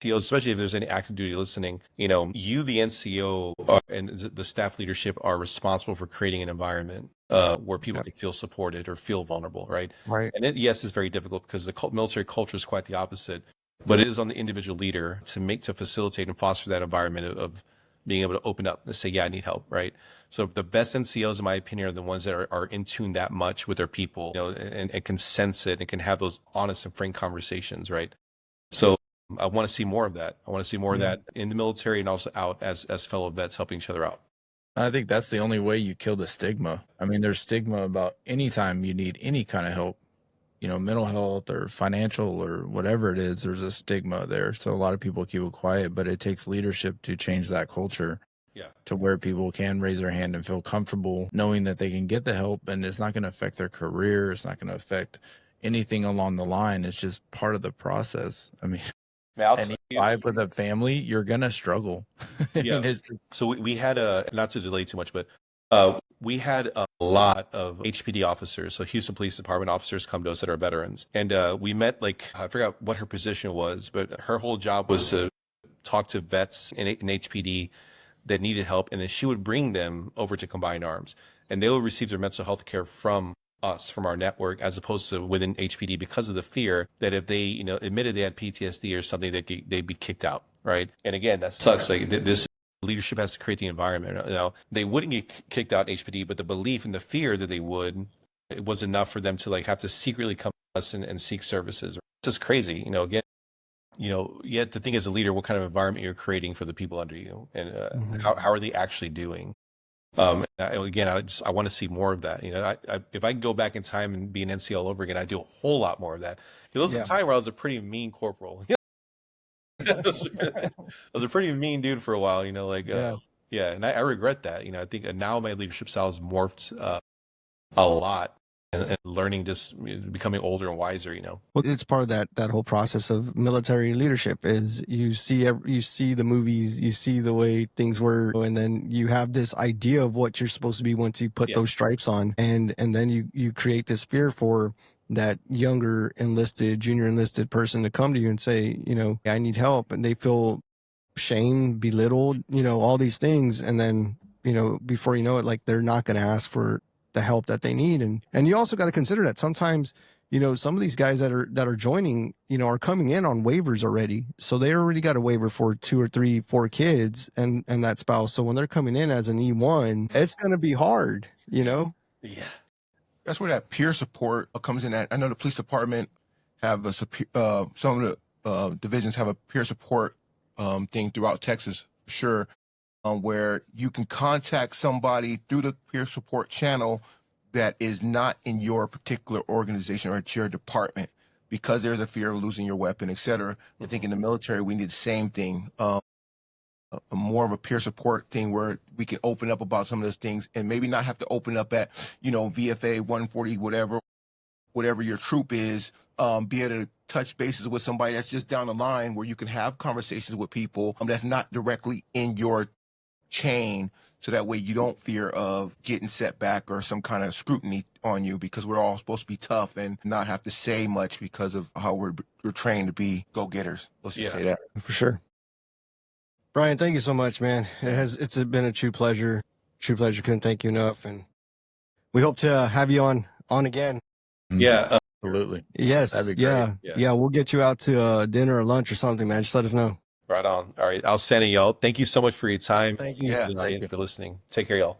NCOs, especially if there's any active duty listening, the NCO and the staff leadership are responsible for creating an environment where people can feel supported or feel vulnerable, right?
Right.
And yes, it's very difficult because the military culture is quite the opposite. But it is on the individual leader to facilitate and foster that environment of being able to open up and say, "Yeah, I need help," right? So the best NCOs, in my opinion, are the ones that are in tune that much with their people, and can sense it and can have those honest and frank conversations, right? So I want to see more of that. I want to see more of that in the military and also out as fellow vets helping each other out.
I think that's the only way you kill the stigma. I mean, there's stigma about any time you need any kind of help, mental health or financial or whatever it is, there's a stigma there. So a lot of people keep it quiet, but it takes leadership to change that culture to where people can raise their hand and feel comfortable knowing that they can get the help and it's not going to affect their career. It's not going to affect anything along the line. It's just part of the process. I mean, and if you vibe with a family, you're going to struggle.
Yeah. So we had not to delay too much, but we had a lot of HPD officers, so Houston Police Department officers, come to us that are veterans. And we met, I forgot what her position was, but her whole job was to talk to vets in HPD that needed help, and then she would bring them over to Combined Arms. And they would receive their mental health care from us, from our network, as opposed to within HPD, because of the fear that if they, admitted they had PTSD or something, they'd be kicked out, right? And again, that sucks. Like this leadership has to create the environment. They wouldn't get kicked out in HPD, but the belief and the fear that they would, it was enough for them to have to secretly come to us and seek services. It's just crazy. Again, you have to think as a leader what kind of environment you're creating for the people under you, and how are they actually doing. Again, I want to see more of that. If I could go back in time and be an NC all over again, I'd do a whole lot more of that. There was a time where I was a pretty mean corporal. I was a pretty mean dude for a while, and I regret that. I think now my leadership style has morphed a lot, and learning, just becoming older and wiser.
Well, it's part of that whole process of military leadership. Is you see the movies, you see the way things were, and then you have this idea of what you're supposed to be once you put those stripes on, and then you create this fear for that younger junior enlisted person to come to you and say, I need help, and they feel shame, belittled, all these things, and then before you know it, they're not going to ask for the help that they need. And you also got to consider that sometimes, some of these guys that are joining, are coming in on waivers already. So they already got a waiver for 2 or 3, 4 kids and that spouse. So when they're coming in as an E1, it's going to be hard,
Yeah.
That's where that peer support comes in at. I know the police department have some of the divisions have a peer support thing throughout Texas, for sure. where you can contact somebody through the peer support channel that is not in your particular organization or at your department, because there's a fear of losing your weapon, et cetera. I think in the military, we need the same thing. More of a peer support thing where we can open up about some of those things, and maybe not have to open up at, VFA 140, whatever your troop is, be able to touch bases with somebody that's just down the line, where you can have conversations with people that's not directly in your chain, so that way you don't fear of getting set back or some kind of scrutiny on you, because we're all supposed to be tough and not have to say much because of how we're trained to be go-getters. Let's just say that.
For sure. Bryan, thank you so much, man. It's been a true pleasure. Couldn't thank you enough. And we hope to have you on again.
Yeah.
Absolutely.
Yes.
That'd be great.
Yeah. We'll get you out to dinner or lunch or something, man. Just let us know.
Right on. All right. Outstanding, y'all. Thank you so much for your time.
Thank you.
Yeah.
And for listening. Take care, y'all.